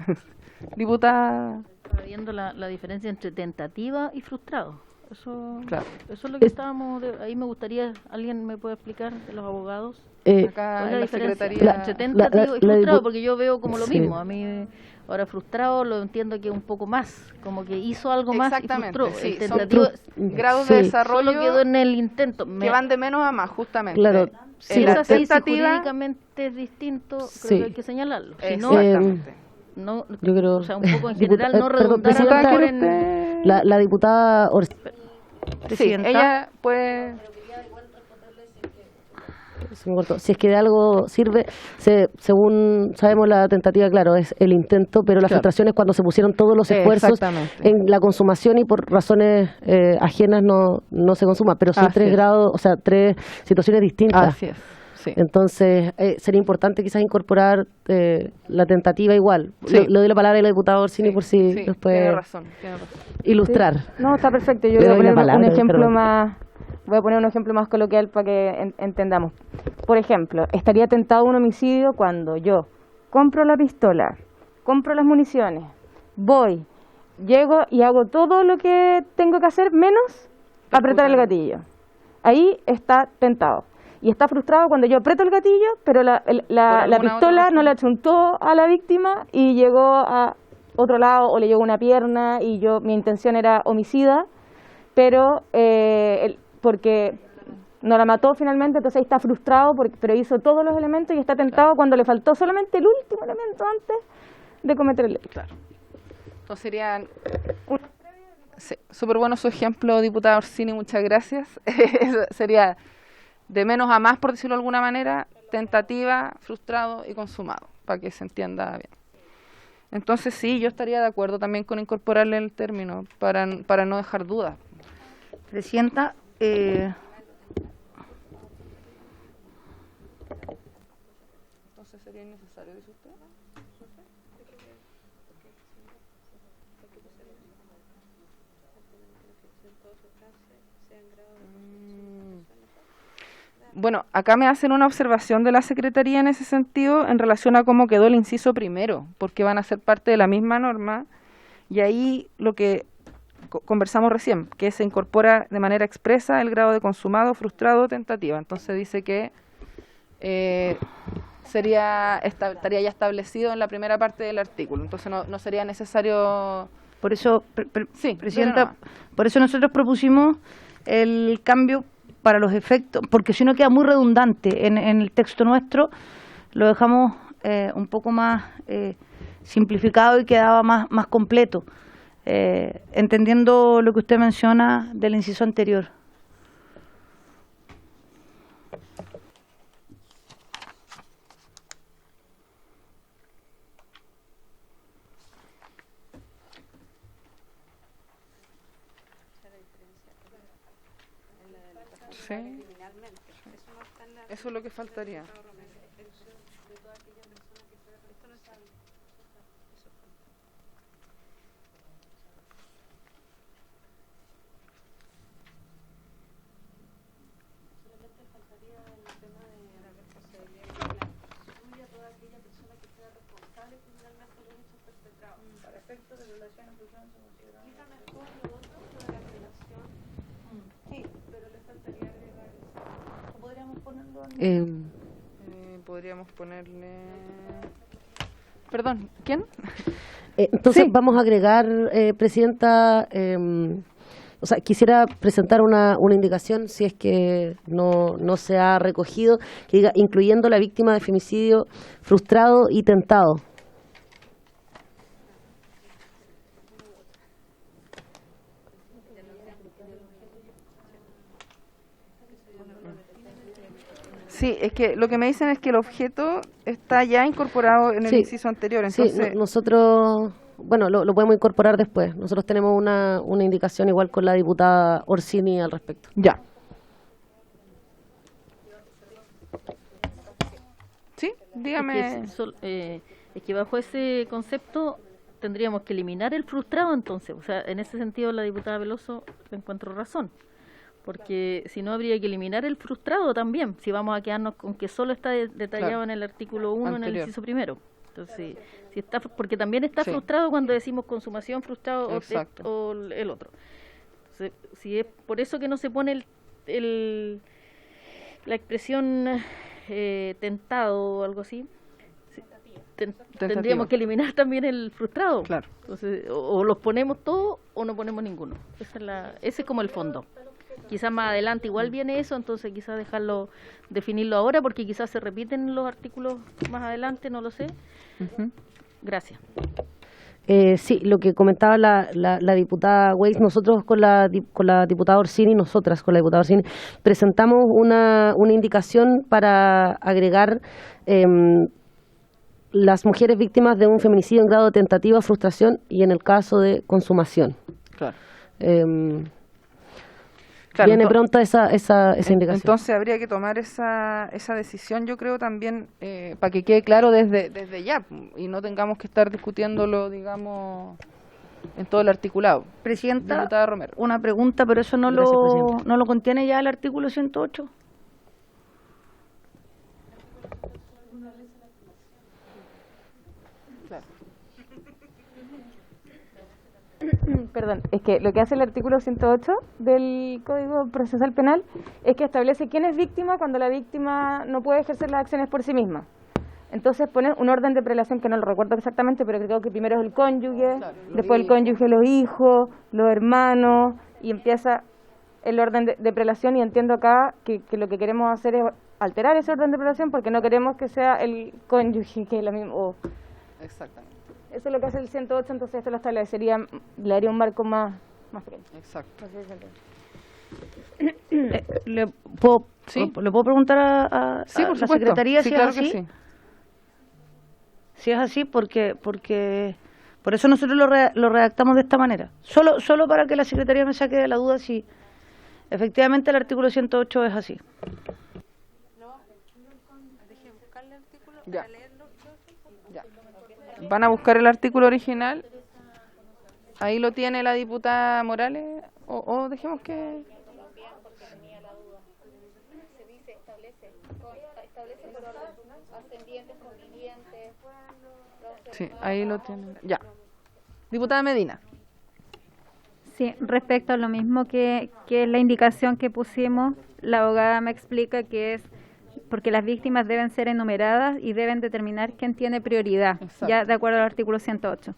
Diputada... Estaba viendo la diferencia entre tentativa y frustrado. Eso es lo que estábamos... ahí me gustaría, ¿alguien me puede explicar de los abogados? Acá ¿Cuál es en la diferencia Secretaría... entre tentativo y frustrado? Porque yo veo como lo mismo. A mí... Ahora, frustrado lo entiendo que un poco más, como que hizo algo más y frustró. Sí, el tentativo, grados de desarrollo solo quedó en el intento. Que van de menos a más, justamente. Claro. Sí, la tentativa, si jurídicamente es distinto, creo que hay que señalarlo. Si exactamente. No, yo creo, o sea, un poco en general no redundar la diputada sí, ella puede... se me cortó. Si es que de algo sirve, según sabemos la tentativa, claro, es el intento, pero la frustración es cuando se pusieron todos los esfuerzos en la consumación y por razones ajenas no se consuma, pero son 3 grados, o sea, 3 situaciones distintas. Así es. Sí. Entonces, sería importante quizás incorporar la tentativa igual. Le doy la palabra a la diputada Orsini por si nos puede tiene razón. ilustrar. Sí. No, está perfecto. Yo voy a poner un ejemplo más coloquial para que entendamos. Por ejemplo, estaría tentado un homicidio cuando yo compro la pistola, compro las municiones, voy, llego y hago todo lo que tengo que hacer menos apretar el gatillo. Ahí está tentado. Y está frustrado cuando yo aprieto el gatillo, pero la pistola no le achuntó a la víctima y llegó a otro lado o le llegó una pierna y mi intención era homicida, pero porque no la mató finalmente, entonces ahí está frustrado, pero hizo todos los elementos y está tentado cuando le faltó solamente el último elemento antes de cometer el delito. Claro. Entonces serían... Sí, súper bueno su ejemplo, diputada Orsini, muchas gracias. Sería... de menos a más, por decirlo de alguna manera, tentativa, frustrado y consumado, para que se entienda bien. Entonces sí, yo estaría de acuerdo también con incorporarle el término, para no dejar dudas. Presidenta, entonces sería innecesario, dice usted. Bueno, acá me hacen una observación de la Secretaría en ese sentido en relación a cómo quedó el inciso primero, porque van a ser parte de la misma norma, y ahí lo que conversamos recién, que se incorpora de manera expresa el grado de consumado, frustrado o tentativa. Entonces dice que estaría ya establecido en la primera parte del artículo, entonces no sería necesario... Por eso, sí, Presidenta, por eso nosotros propusimos el cambio para los efectos, porque si no queda muy redundante en el texto nuestro, lo dejamos un poco más simplificado y quedaba más completo, entendiendo lo que usted menciona del inciso anterior. Sí. Eso es lo que faltaría. Podríamos ponerle... Perdón, ¿quién? Entonces vamos a agregar, Presidenta, o sea, quisiera presentar una indicación, si es que no se ha recogido, que diga, incluyendo la víctima de femicidio frustrado y tentado. Sí, es que lo que me dicen es que el objeto está ya incorporado en el inciso anterior. Entonces... Sí, nosotros, bueno, lo podemos incorporar después. Nosotros tenemos una indicación igual con la diputada Orsini al respecto. Ya. Sí, dígame. Es que bajo ese concepto tendríamos que eliminar el frustrado entonces. O sea, en ese sentido la diputada Veloso le encuentro razón. Porque si no habría que eliminar el frustrado también, si vamos a quedarnos con que solo está detallado en el artículo 1 en el inciso primero. Entonces, si está, porque también está frustrado cuando decimos consumación, frustrado o el otro. Entonces, si es por eso que no se pone la expresión tentado o algo así, tendríamos que eliminar también el frustrado. Claro. Entonces, o los ponemos todos o no ponemos ninguno. Ese es como el fondo. Quizás más adelante igual viene eso, entonces quizás definirlo ahora, porque quizás se repiten los artículos más adelante, no lo sé. Gracias. Sí, lo que comentaba la diputada Weiss, nosotros con la diputada Orsini, nosotras con la diputada Orsini, presentamos una indicación para agregar las mujeres víctimas de un feminicidio en grado de tentativa, frustración y en el caso de consumación. Claro. Viene pronta esa indicación. Entonces habría que tomar esa decisión, yo creo también, para que quede claro desde ya y no tengamos que estar discutiéndolo, digamos, en todo el articulado. Presidenta, Diputada Romero. una pregunta, pero eso no lo contiene ya el artículo 108. Perdón, es que lo que hace el artículo 108 del Código Procesal Penal es que establece quién es víctima cuando la víctima no puede ejercer las acciones por sí misma. Entonces pone un orden de prelación que no lo recuerdo exactamente, pero creo que primero es el cónyuge, después el cónyuge los hijos, los hermanos, y empieza el orden de prelación, y entiendo acá que lo que queremos hacer es alterar ese orden de prelación porque no queremos que sea el cónyuge que es lo mismo. Exactamente. Eso es lo que hace el 108, entonces esto lo establecería, le daría un marco más pequeño. Exacto. ¿Le puedo preguntar a Sí, por la supuesto. Secretaría Sí, si claro es así? que sí. Si es así, porque por eso nosotros lo redactamos de esta manera. Solo para que la Secretaría me saque de la duda si efectivamente el artículo 108 es así. Ya. ¿Van a buscar el artículo original? Ahí lo tiene la diputada Morales. O dejemos que... Sí, ahí lo tienen. Ya. Diputada Medina. Sí, respecto a lo mismo que la indicación que pusimos, la abogada me explica que es porque las víctimas deben ser enumeradas y deben determinar quién tiene prioridad, ya de acuerdo al artículo 108.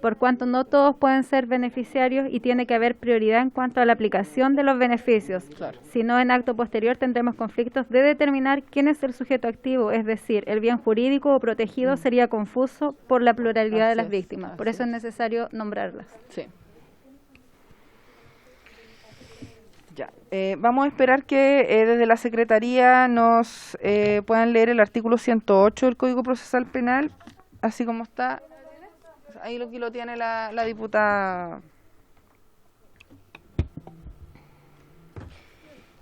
Por cuanto no todos pueden ser beneficiarios y tiene que haber prioridad en cuanto a la aplicación de los beneficios. Claro. Si no, en acto posterior tendremos conflictos de determinar quién es el sujeto activo, es decir, el bien jurídico o protegido sería confuso por la pluralidad de las víctimas. Por eso es necesario nombrarlas. Sí. Ya. Vamos a esperar que desde la Secretaría nos puedan leer el artículo 108 del Código Procesal Penal, así como está. Ahí lo tiene la diputada.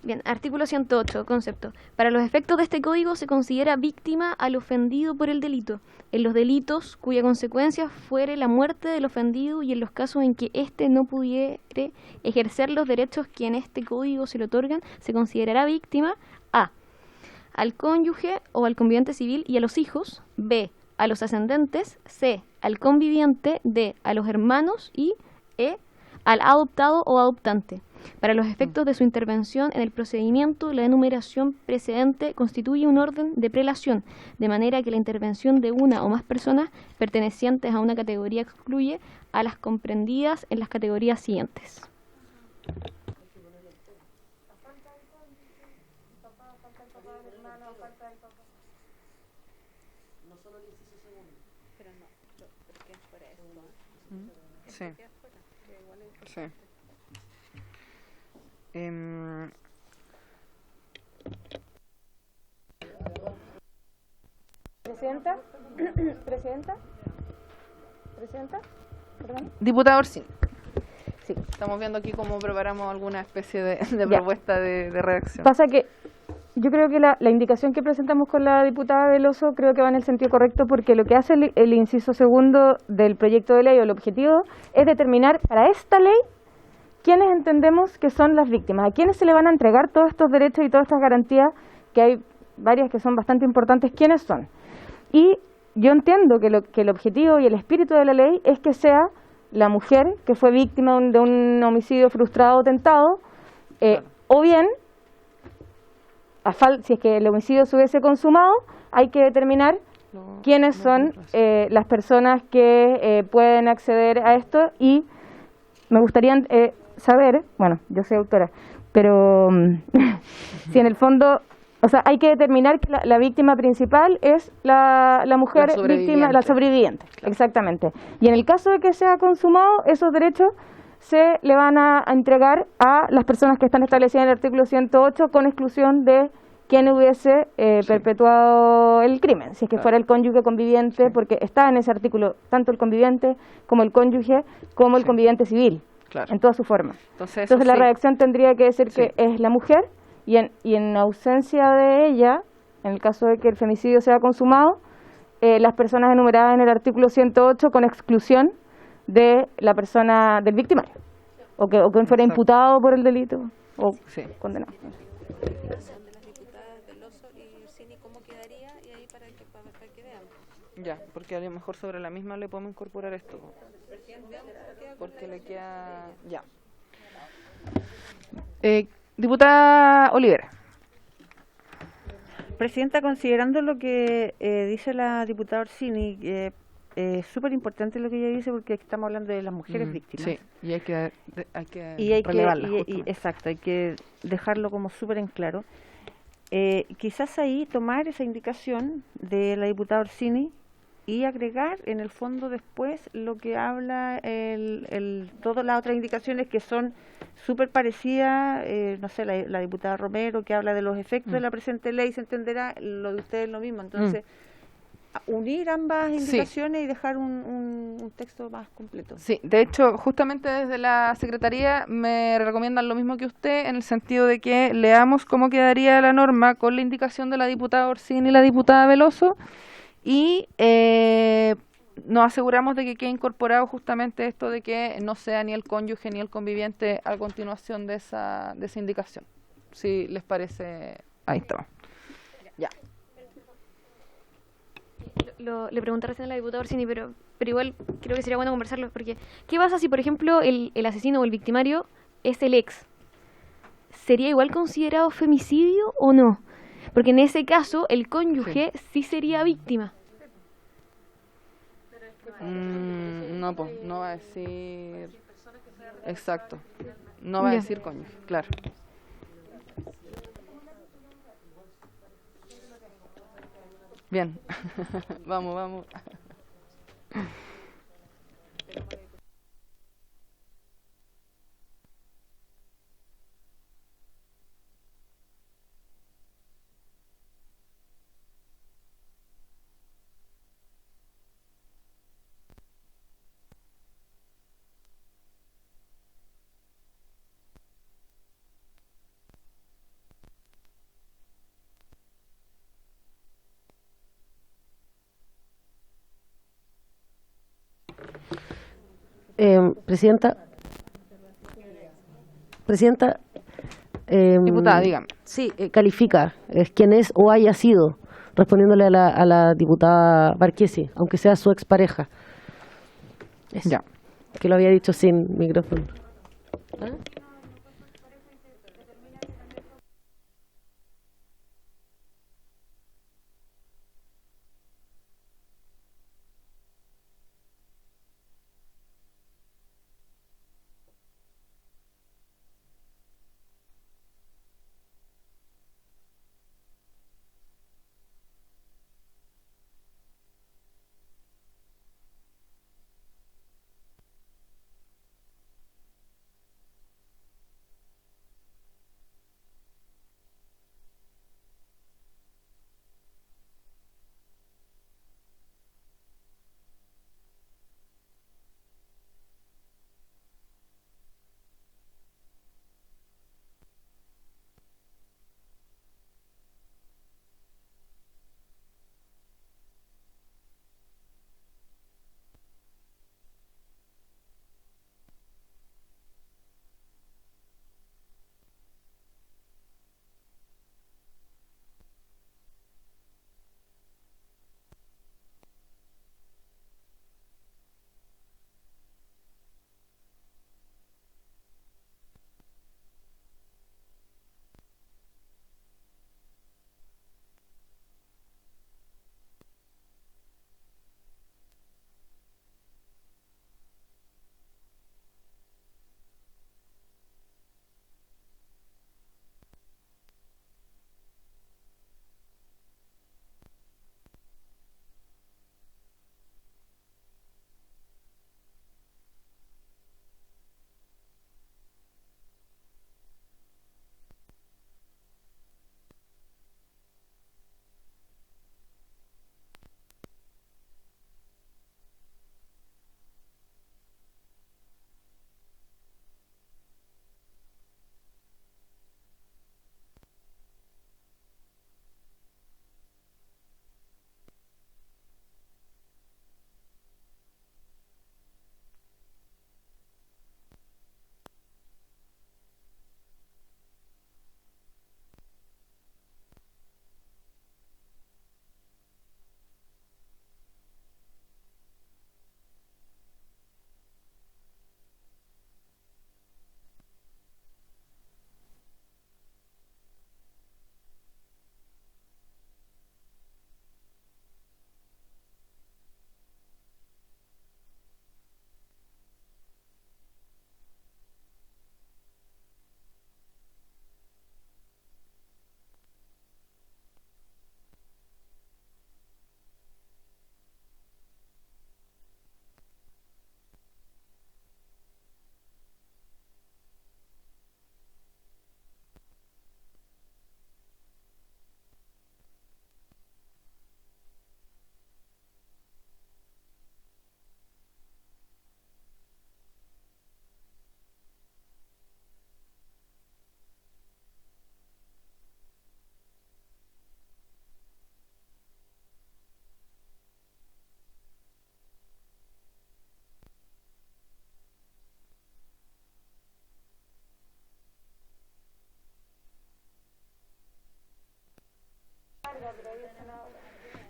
Bien, artículo 108, concepto. Para los efectos de este código se considera víctima al ofendido por el delito. En los delitos cuya consecuencia fuere la muerte del ofendido y en los casos en que éste no pudiere ejercer los derechos que en este código se le otorgan, se considerará víctima a. Al cónyuge o al conviviente civil y a los hijos. B. A los ascendentes. C. Al conviviente. D. A los hermanos. Y E. Al adoptado o adoptante. Para los efectos de su intervención en el procedimiento, la enumeración precedente constituye un orden de prelación, de manera que la intervención de una o más personas pertenecientes a una categoría excluye a las comprendidas en las categorías siguientes. Sí. Sí. ¿Presidenta? ¿Perdón? Diputada Orsini. Sí. Estamos viendo aquí cómo preparamos alguna especie de propuesta de redacción. Pasa que yo creo que la indicación que presentamos con la diputada Veloso creo que va en el sentido correcto, porque lo que hace el inciso segundo del proyecto de ley o el objetivo es determinar para esta ley quiénes entendemos que son las víctimas, a quiénes se le van a entregar todos estos derechos y todas estas garantías, que hay varias que son bastante importantes, quiénes son. Y yo entiendo que el objetivo y el espíritu de la ley es que sea la mujer que fue víctima de un homicidio frustrado o tentado, o bien, si es que el homicidio se hubiese consumado, hay que determinar quiénes son las personas que pueden acceder a esto. Y me gustaría saber, bueno, yo soy autora, pero si en el fondo O sea, hay que determinar que la víctima principal es la mujer víctima, la sobreviviente, exactamente. Y en el caso de que sea consumado, esos derechos se le van a entregar a las personas que están establecidas en el artículo 108 con exclusión de quien hubiese perpetuado el crimen, si es que fuera el cónyuge conviviente, porque está en ese artículo tanto el conviviente como el cónyuge como el conviviente civil, en toda su forma. Entonces la redacción tendría que decir que es la mujer y en ausencia de ella, en el caso de que el femicidio sea consumado, las personas enumeradas en el artículo 108 con exclusión de la persona, del victimario, o que fuera imputado por el delito o condenado. Ya, porque a lo mejor sobre la misma le podemos incorporar esto. Porque le queda... Ya. Diputada Olivera. Presidenta, considerando lo que dice la diputada Orsini, es súper importante lo que ella dice porque estamos hablando de las mujeres víctimas. Sí, y hay que relevarlas. Exacto, hay que dejarlo como súper en claro. Quizás ahí tomar esa indicación de la diputada Orsini y agregar en el fondo después lo que habla todas las otras indicaciones que son súper parecidas, no sé, la diputada Romero que habla de los efectos de la presente ley, se entenderá, lo de ustedes lo mismo, entonces unir ambas indicaciones y dejar un texto más completo. Sí, de hecho, justamente desde la Secretaría me recomiendan lo mismo que usted, en el sentido de que leamos cómo quedaría la norma con la indicación de la diputada Orsini y la diputada Veloso, y nos aseguramos de que quede incorporado justamente esto de que no sea ni el cónyuge ni el conviviente a continuación de esa indicación. Si les parece, ahí está. Ya. Le pregunté recién a la diputada Orsini, pero igual creo que sería bueno conversarlo, porque ¿qué pasa si, por ejemplo, el asesino o el victimario es el ex? ¿Sería igual considerado femicidio o no? Porque en ese caso el cónyuge sí sería víctima. No, pues, no va a decir... Exacto. No va a decir cónyuge, claro. Bien. Vamos. Presidenta, diputada, dígame. Sí, califica, es quien es o haya sido, respondiéndole a la diputada Barquesi, aunque sea su expareja. Ya. Que lo había dicho sin micrófono. ¿Ah?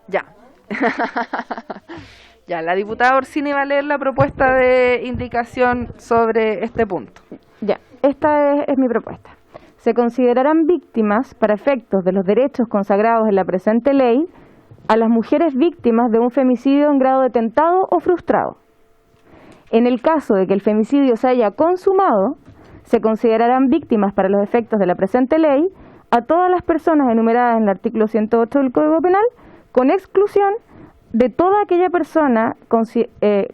Ya. Ya, la diputada Orsini va a leer la propuesta de indicación sobre este punto. Ya, esta es mi propuesta. Se considerarán víctimas, para efectos de los derechos consagrados en la presente ley, a las mujeres víctimas de un femicidio en grado de tentado o frustrado. En el caso de que el femicidio se haya consumado, se considerarán víctimas para los efectos de la presente ley a todas las personas enumeradas en el artículo 108 del Código Penal, con exclusión de toda aquella persona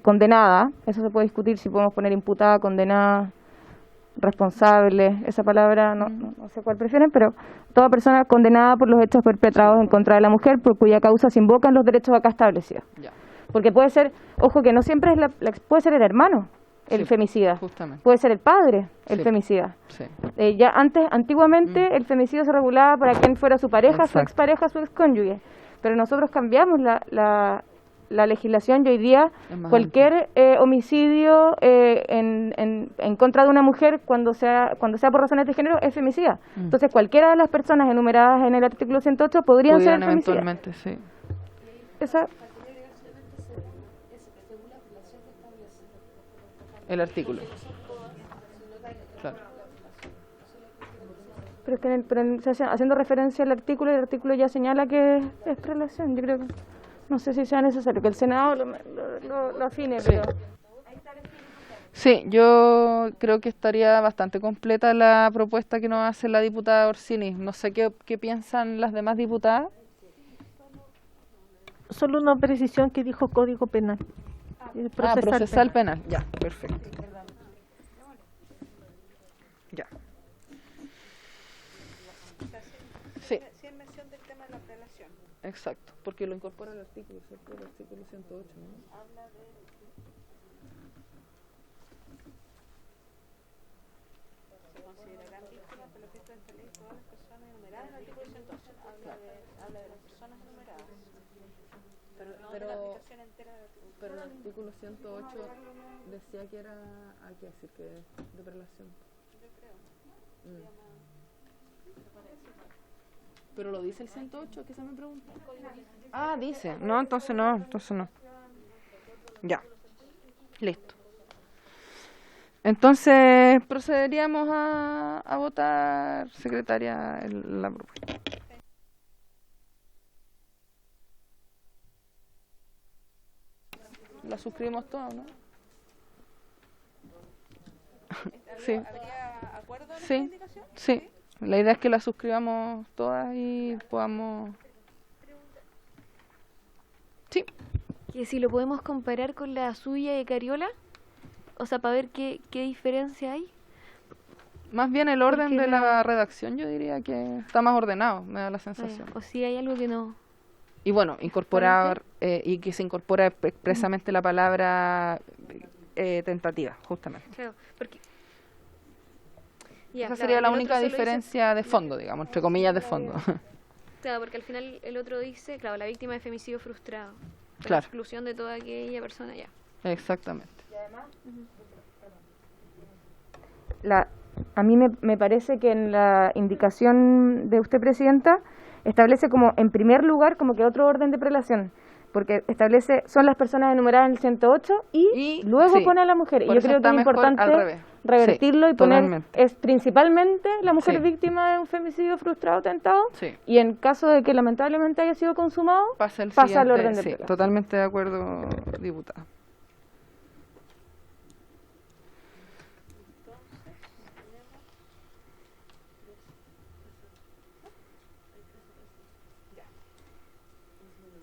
condenada, eso se puede discutir si podemos poner imputada, condenada, responsable, esa palabra no sé cuál prefieren, pero toda persona condenada por los hechos perpetrados en contra de la mujer por cuya causa se invocan los derechos acá establecidos. Ya. Porque puede ser, ojo que no siempre es puede ser el hermano el femicida, justamente. puede ser el padre el Sí. femicida. Sí. Ya antiguamente el femicidio se regulaba para quien fuera su pareja, su expareja, su excónyuge, pero nosotros cambiamos la legislación y hoy día cualquier homicidio en contra de una mujer cuando sea por razones de género es femicida. Entonces cualquiera de las personas enumeradas en el artículo 108 podrían ser femicidas. Eventualmente, sí. Esa, el artículo. Claro. pero es que haciendo referencia al artículo, el artículo ya señala que es prelación. Yo creo que no sé si sea necesario que el Senado lo afine, Sí. pero Sí, yo creo que estaría bastante completa la propuesta que nos hace la diputada Orsini. No sé qué piensan las demás diputadas. Solo una precisión que dijo Código Penal. Procesal penal. Ya, perfecto. Ya. Sí. Sin mención del tema de la prelación. Exacto, porque lo incorpora el artículo, ¿cierto? El artículo 108, ¿no? Habla de... Se considerarán víctimas por los efectos de esta ley todas las personas enumeradas en el artículo 108. Habla de las personas enumeradas. No de la aplicación entera del artículo. Pero el artículo 108 decía que era, hay que decir que de prelación. Yo creo. Pero lo dice el 108, ¿qué se me pregunta? Ah, dice. No, entonces no. Ya. Listo. Entonces procederíamos a votar, secretaria, la propuesta. La suscribimos todas, ¿no? Sí. ¿Habría acuerdo en esta Sí, indicación? sí. La idea es que la suscribamos todas y podamos... Sí. Que si lo podemos comparar con la suya de Cariola, o sea, para ver qué diferencia hay. Más bien el orden Porque de la redacción, yo diría que está más ordenado, me da la sensación. O si hay algo que no... Y bueno, incorporar, y que se incorpora expresamente la palabra tentativa, justamente. Claro, porque... Ya, Esa claro, sería la el única otro solo diferencia de fondo, digamos, entre comillas de fondo. Claro, porque al final el otro dice, claro, la víctima de femicidio frustrado. Con Claro. la exclusión de toda aquella persona ya. Exactamente. a mí me parece que en la indicación de usted, Presidenta, establece como en primer lugar como que otro orden de prelación, porque establece son las personas enumeradas en el 108 y luego sí, pone a la mujer. Y por yo eso creo que está es mejor al importante revés. revertirlo Sí, y poner totalmente. es principalmente la mujer Sí. víctima de un femicidio frustrado o tentado Sí. y en caso de que lamentablemente haya sido consumado, Pasa al al orden de sí, prelación. totalmente de acuerdo, diputada.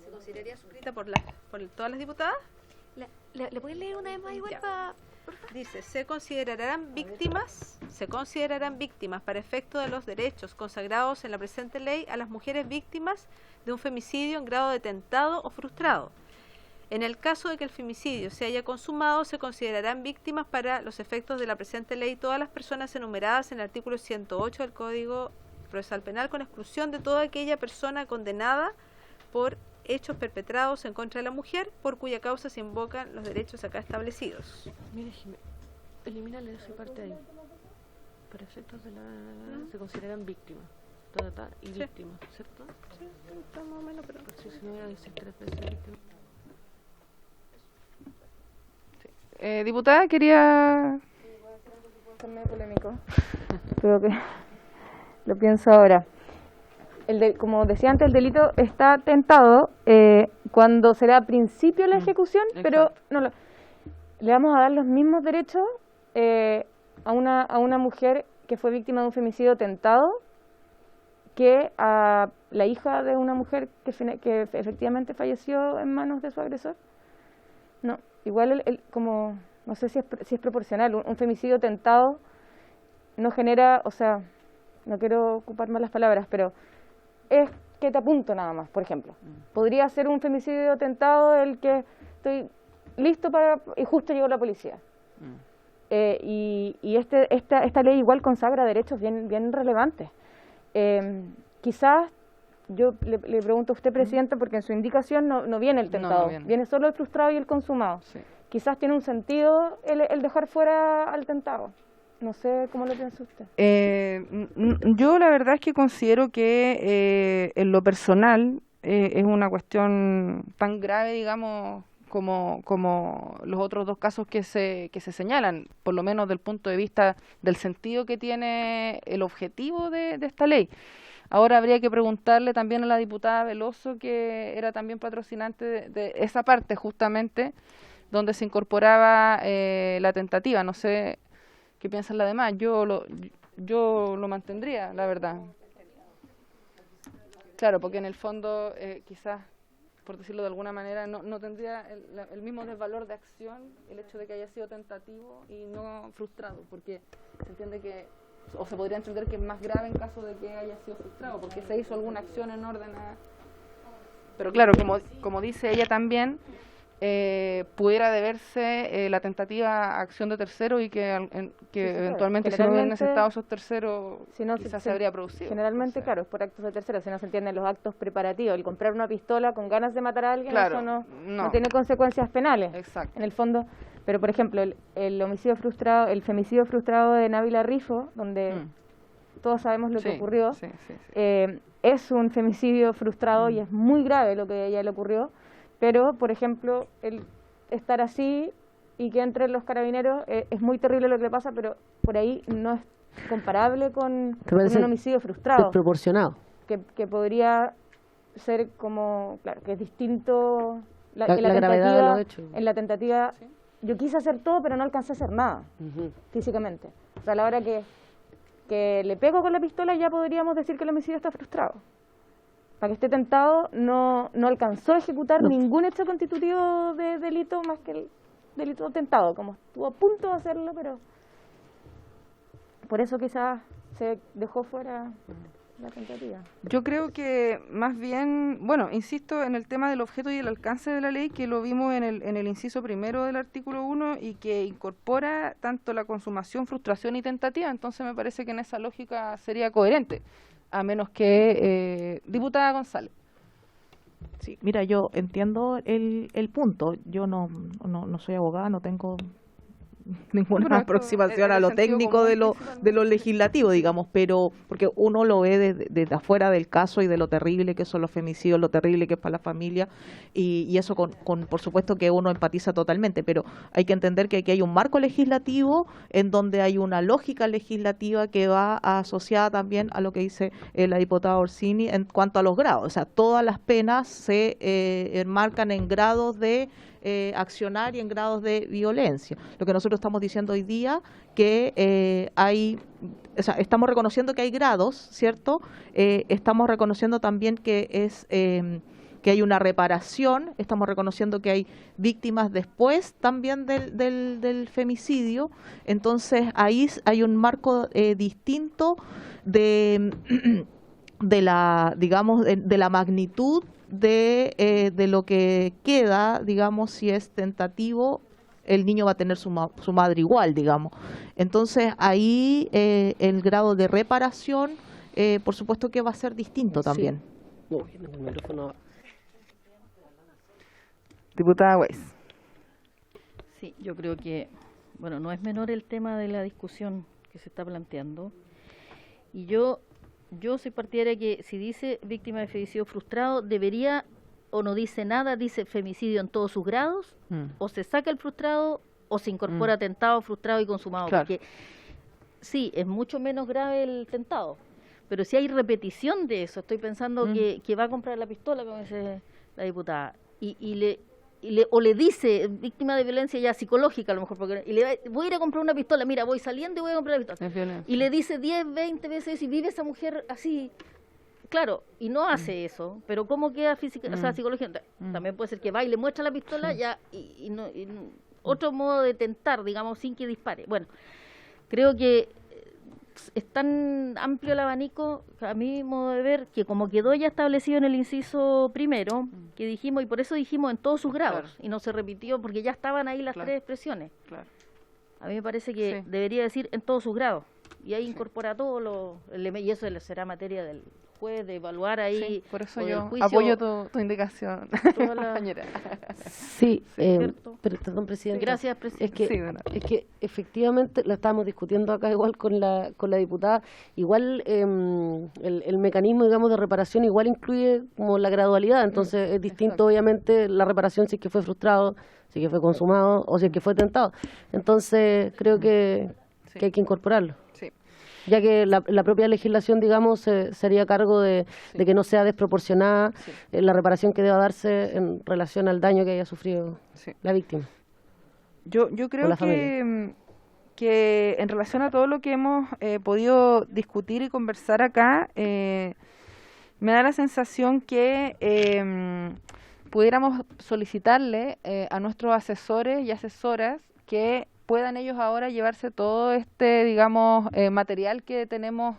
¿Se consideraría suscrita por todas las diputadas? ¿Le puedes leer una vez más igual Ya. para...? Dice, se considerarán víctimas para efecto de los derechos consagrados en la presente ley a las mujeres víctimas de un femicidio en grado de tentado o frustrado. En el caso de que el femicidio se haya consumado, se considerarán víctimas para los efectos de la presente ley todas las personas enumeradas en el artículo 108 del Código Procesal Penal, con exclusión de toda aquella persona condenada por hechos perpetrados en contra de la mujer, por cuya causa se invocan los derechos acá establecidos. Mire, elimínale esa parte ahí. Para efectos de la... se consideran víctimas. tratar y Sí. víctima, ¿cierto? Sí, está más o menos, pero... Si se hubiera dicho 3 veces víctima. Diputada, quería... Medio polémico, pero que lo pienso ahora. Como decía antes, el delito está tentado cuando será a principio la ejecución, pero no le vamos a dar los mismos derechos a una mujer que fue víctima de un femicidio tentado que a la hija de una mujer que efectivamente falleció en manos de su agresor. No, igual como no sé si es proporcional. Un femicidio tentado no genera, o sea, no quiero ocupar malas palabras, pero es que te apunto nada más, por ejemplo. Podría ser un femicidio tentado el que estoy listo y justo llegó la policía. Y esta ley igual consagra derechos bien relevantes. Quizás yo le pregunto a usted, Presidenta, porque en su indicación no viene el tentado, viene solo el frustrado y el consumado. Sí. Quizás tiene un sentido el dejar fuera al tentado. No sé cómo lo piensa usted. Yo la verdad es que considero que en lo personal es una cuestión tan grave, digamos, como los otros dos casos que se señalan, por lo menos del punto de vista del sentido que tiene el objetivo de esta ley. Ahora habría que preguntarle también a la diputada Veloso, que era también patrocinante de esa parte justamente, donde se incorporaba la tentativa. No sé qué piensan las demás. Yo lo mantendría, la verdad. Claro, porque en el fondo quizás, por decirlo de alguna manera, no tendría el mismo desvalor de acción el hecho de que haya sido tentativo y no frustrado, porque se entiende que, o se podría entender que es más grave en caso de que haya sido frustrado, porque se hizo alguna acción en orden a... Pero claro, como dice ella también, pudiera deberse la tentativa a acción de tercero y que eventualmente si no hubieran estado esos terceros quizás se habría producido. Generalmente, claro, es por actos de tercero, si no se entienden los actos preparativos. El comprar una pistola con ganas de matar a alguien, claro, eso no tiene consecuencias penales. Exacto. En el fondo, pero por ejemplo, el homicidio frustrado, el femicidio frustrado de Návila Rifo, donde todos sabemos lo que ocurrió, es un femicidio frustrado y es muy grave lo que a ella le ocurrió. Pero, por ejemplo, el estar así y que entren los carabineros es muy terrible lo que le pasa, pero por ahí no es comparable con un homicidio frustrado. Desproporcionado. Que podría ser como, claro, que es distinto. La gravedad de los hechos. En la tentativa, yo quise hacer todo, pero no alcancé a hacer nada, físicamente. O sea, a la hora que le pego con la pistola ya podríamos decir que el homicidio está frustrado. Para que esté tentado, no alcanzó a ejecutar ningún hecho constitutivo de delito más que el delito tentado, como estuvo a punto de hacerlo, pero por eso quizás se dejó fuera la tentativa. Yo creo que más bien, bueno, insisto en el tema del objeto y el alcance de la ley, que lo vimos en el inciso primero del artículo 1 y que incorpora tanto la consumación, frustración y tentativa, entonces me parece que en esa lógica sería coherente. A menos que diputada González. Sí, mira, yo entiendo el punto. Yo no soy abogada, no tengo ninguna aproximación a lo técnico de lo legislativo, digamos, pero porque uno lo ve desde afuera del caso y de lo terrible que son los femicidios, lo terrible que es para la familia y eso con por supuesto que uno empatiza totalmente, pero hay que entender que aquí hay un marco legislativo en donde hay una lógica legislativa que va asociada también a lo que dice la diputada Orsini en cuanto a los grados, o sea, todas las penas se enmarcan en grados de accionar y en grados de violencia. Lo que nosotros estamos diciendo hoy día que estamos reconociendo que hay grados, ¿cierto? Estamos reconociendo también que que hay una reparación, estamos reconociendo que hay víctimas después también del femicidio, entonces ahí hay un marco distinto de la, digamos, de la magnitud de lo que queda, digamos, si es tentativo, el niño va a tener su madre igual, digamos. Entonces, ahí el grado de reparación, por supuesto que va a ser distinto también. Diputada Weiss. Sí, yo creo que, bueno, no es menor el tema de la discusión que se está planteando. Y yo Yo soy partidaria que si dice víctima de femicidio frustrado, debería, o no dice nada, dice femicidio en todos sus grados, o se saca el frustrado, o se incorpora tentado, frustrado y consumado. Claro. Porque sí, es mucho menos grave el tentado, pero si hay repetición de eso, estoy pensando que va a comprar la pistola, como dice la diputada, o le dice, víctima de violencia ya psicológica a lo mejor, porque voy a ir a comprar una pistola, mira, voy saliendo y voy a comprar la pistola. Y le dice 10, 20 veces y vive esa mujer así, claro, y no hace eso, pero ¿cómo queda física, o sea, psicológicamente? También puede ser que va y le muestra la pistola ya otro modo de tentar, digamos, sin que dispare. Bueno, creo que es tan amplio el abanico, a mi modo de ver, que como quedó ya establecido en el inciso primero, que dijimos, y por eso dijimos en todos sus grados, y no se repitió, porque ya estaban ahí las tres expresiones. A mí me parece que debería decir en todos sus grados, y ahí incorpora todo y eso será materia del juez, de evaluar ahí. Por eso yo apoyo tu indicación, compañera. Sí, perdón, presidente. Gracias, presidente. Es que efectivamente lo estábamos discutiendo acá igual con la diputada. Igual el mecanismo, digamos, de reparación igual incluye como la gradualidad. Entonces es distinto, obviamente, la reparación si es que fue frustrado, si es que fue consumado o si es que fue tentado. Entonces creo que hay que incorporarlo. Ya que la propia legislación, digamos, se haría cargo de que no sea desproporcionada la reparación que deba darse en relación al daño que haya sufrido la víctima. Yo creo que en relación a todo lo que hemos podido discutir y conversar acá, me da la sensación que pudiéramos solicitarle a nuestros asesores y asesoras que puedan ellos ahora llevarse todo este, digamos, material que tenemos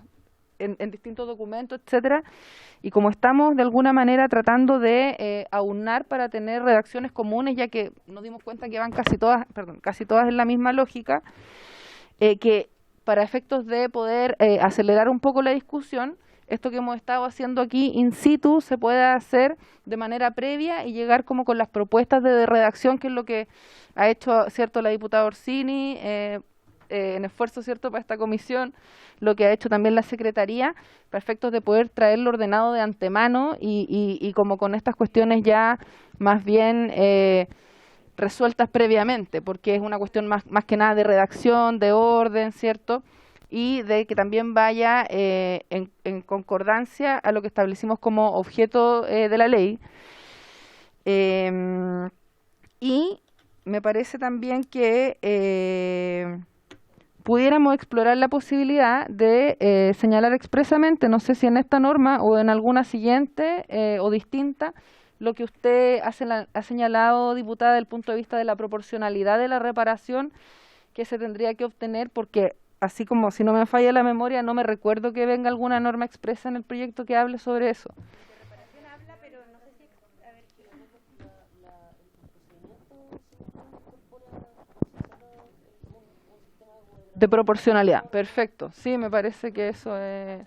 en distintos documentos, etcétera, y como estamos de alguna manera tratando de aunar para tener redacciones comunes, ya que nos dimos cuenta que van casi todas en la misma lógica, que para efectos de poder acelerar un poco la discusión, esto que hemos estado haciendo aquí in situ se puede hacer de manera previa y llegar como con las propuestas de redacción, que es lo que ha hecho, cierto, la diputada Orsini, en esfuerzo, cierto, para esta comisión, lo que ha hecho también la Secretaría, para efectos de poder traerlo ordenado de antemano y como con estas cuestiones ya más bien resueltas previamente, porque es una cuestión más que nada de redacción, de orden, cierto, y de que también vaya en concordancia a lo que establecimos como objeto de la ley. Y me parece también que pudiéramos explorar la posibilidad de señalar expresamente, no sé si en esta norma o en alguna siguiente o distinta, lo que usted ha señalado, diputada, desde el punto de vista de la proporcionalidad de la reparación que se tendría que obtener, porque así como, si no me falla la memoria, no me recuerdo que venga alguna norma expresa en el proyecto que hable sobre eso. De proporcionalidad, perfecto. Sí, me parece que eso es...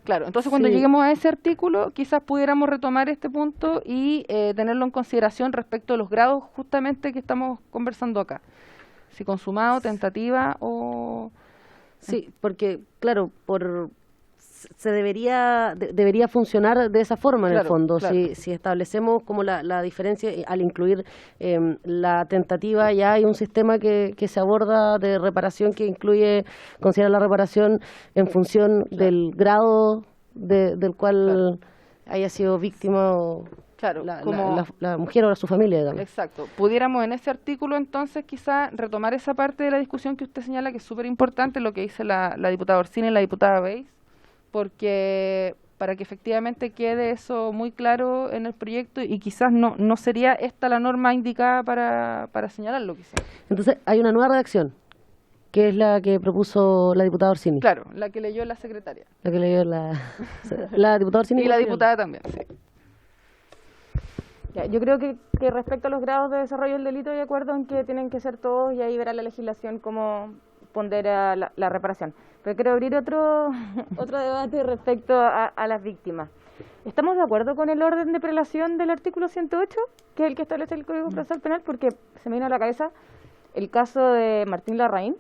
Claro, entonces cuando lleguemos a ese artículo, quizás pudiéramos retomar este punto y tenerlo en consideración respecto a los grados justamente que estamos conversando acá. Si consumado, tentativa o... Sí, porque, claro, se debería funcionar de esa forma en el fondo. Si establecemos como la diferencia al incluir la tentativa, ya hay un sistema que se aborda de reparación que considera la reparación en función del grado del cual haya sido víctima o la mujer o su familia, digamos. Exacto. Pudiéramos en ese artículo entonces quizá retomar esa parte de la discusión que usted señala, que es súper importante, lo que dice la diputada Orsini y la diputada Weiss, porque para que efectivamente quede eso muy claro en el proyecto, y quizás no sería esta la norma indicada para señalarlo, quizás. Entonces hay una nueva redacción, que es la que propuso la diputada Orsini. Claro, la que leyó la secretaria. La que leyó la diputada Orsini. Y la diputada también, sí. Yo creo que respecto a los grados de desarrollo del delito, de acuerdo en que tienen que ser todos, y ahí verá la legislación cómo pondera la reparación. Pero quiero abrir otro debate respecto a las víctimas. ¿Estamos de acuerdo con el orden de prelación del artículo 108, que es el que establece el Código Procesal Penal? Porque se me vino a la cabeza el caso de Martín Larraín,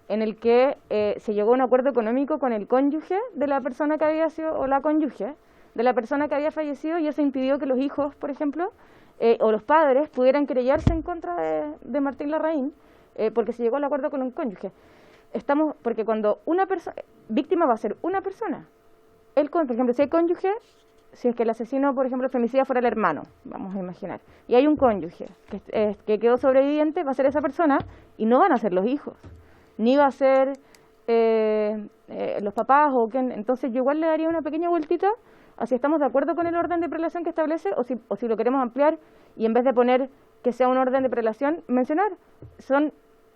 en el que se llegó a un acuerdo económico con el cónyuge de la persona que había sido, o la cónyuge de la persona que había fallecido, y eso impidió que los hijos, por ejemplo, o los padres pudieran querellarse en contra de Martín Larraín, porque se llegó al acuerdo con un cónyuge. Porque cuando una persona, víctima va a ser una persona, por ejemplo, si hay cónyuge, si es que el asesino, por ejemplo, el femicida fuera el hermano, vamos a imaginar, y hay un cónyuge que quedó sobreviviente, va a ser esa persona, y no van a ser los hijos, ni va a ser los papás, entonces yo igual le daría una pequeña vueltita a si estamos de acuerdo con el orden de prelación que establece, o si lo queremos ampliar, y en vez de poner que sea un orden de prelación, mencionar, son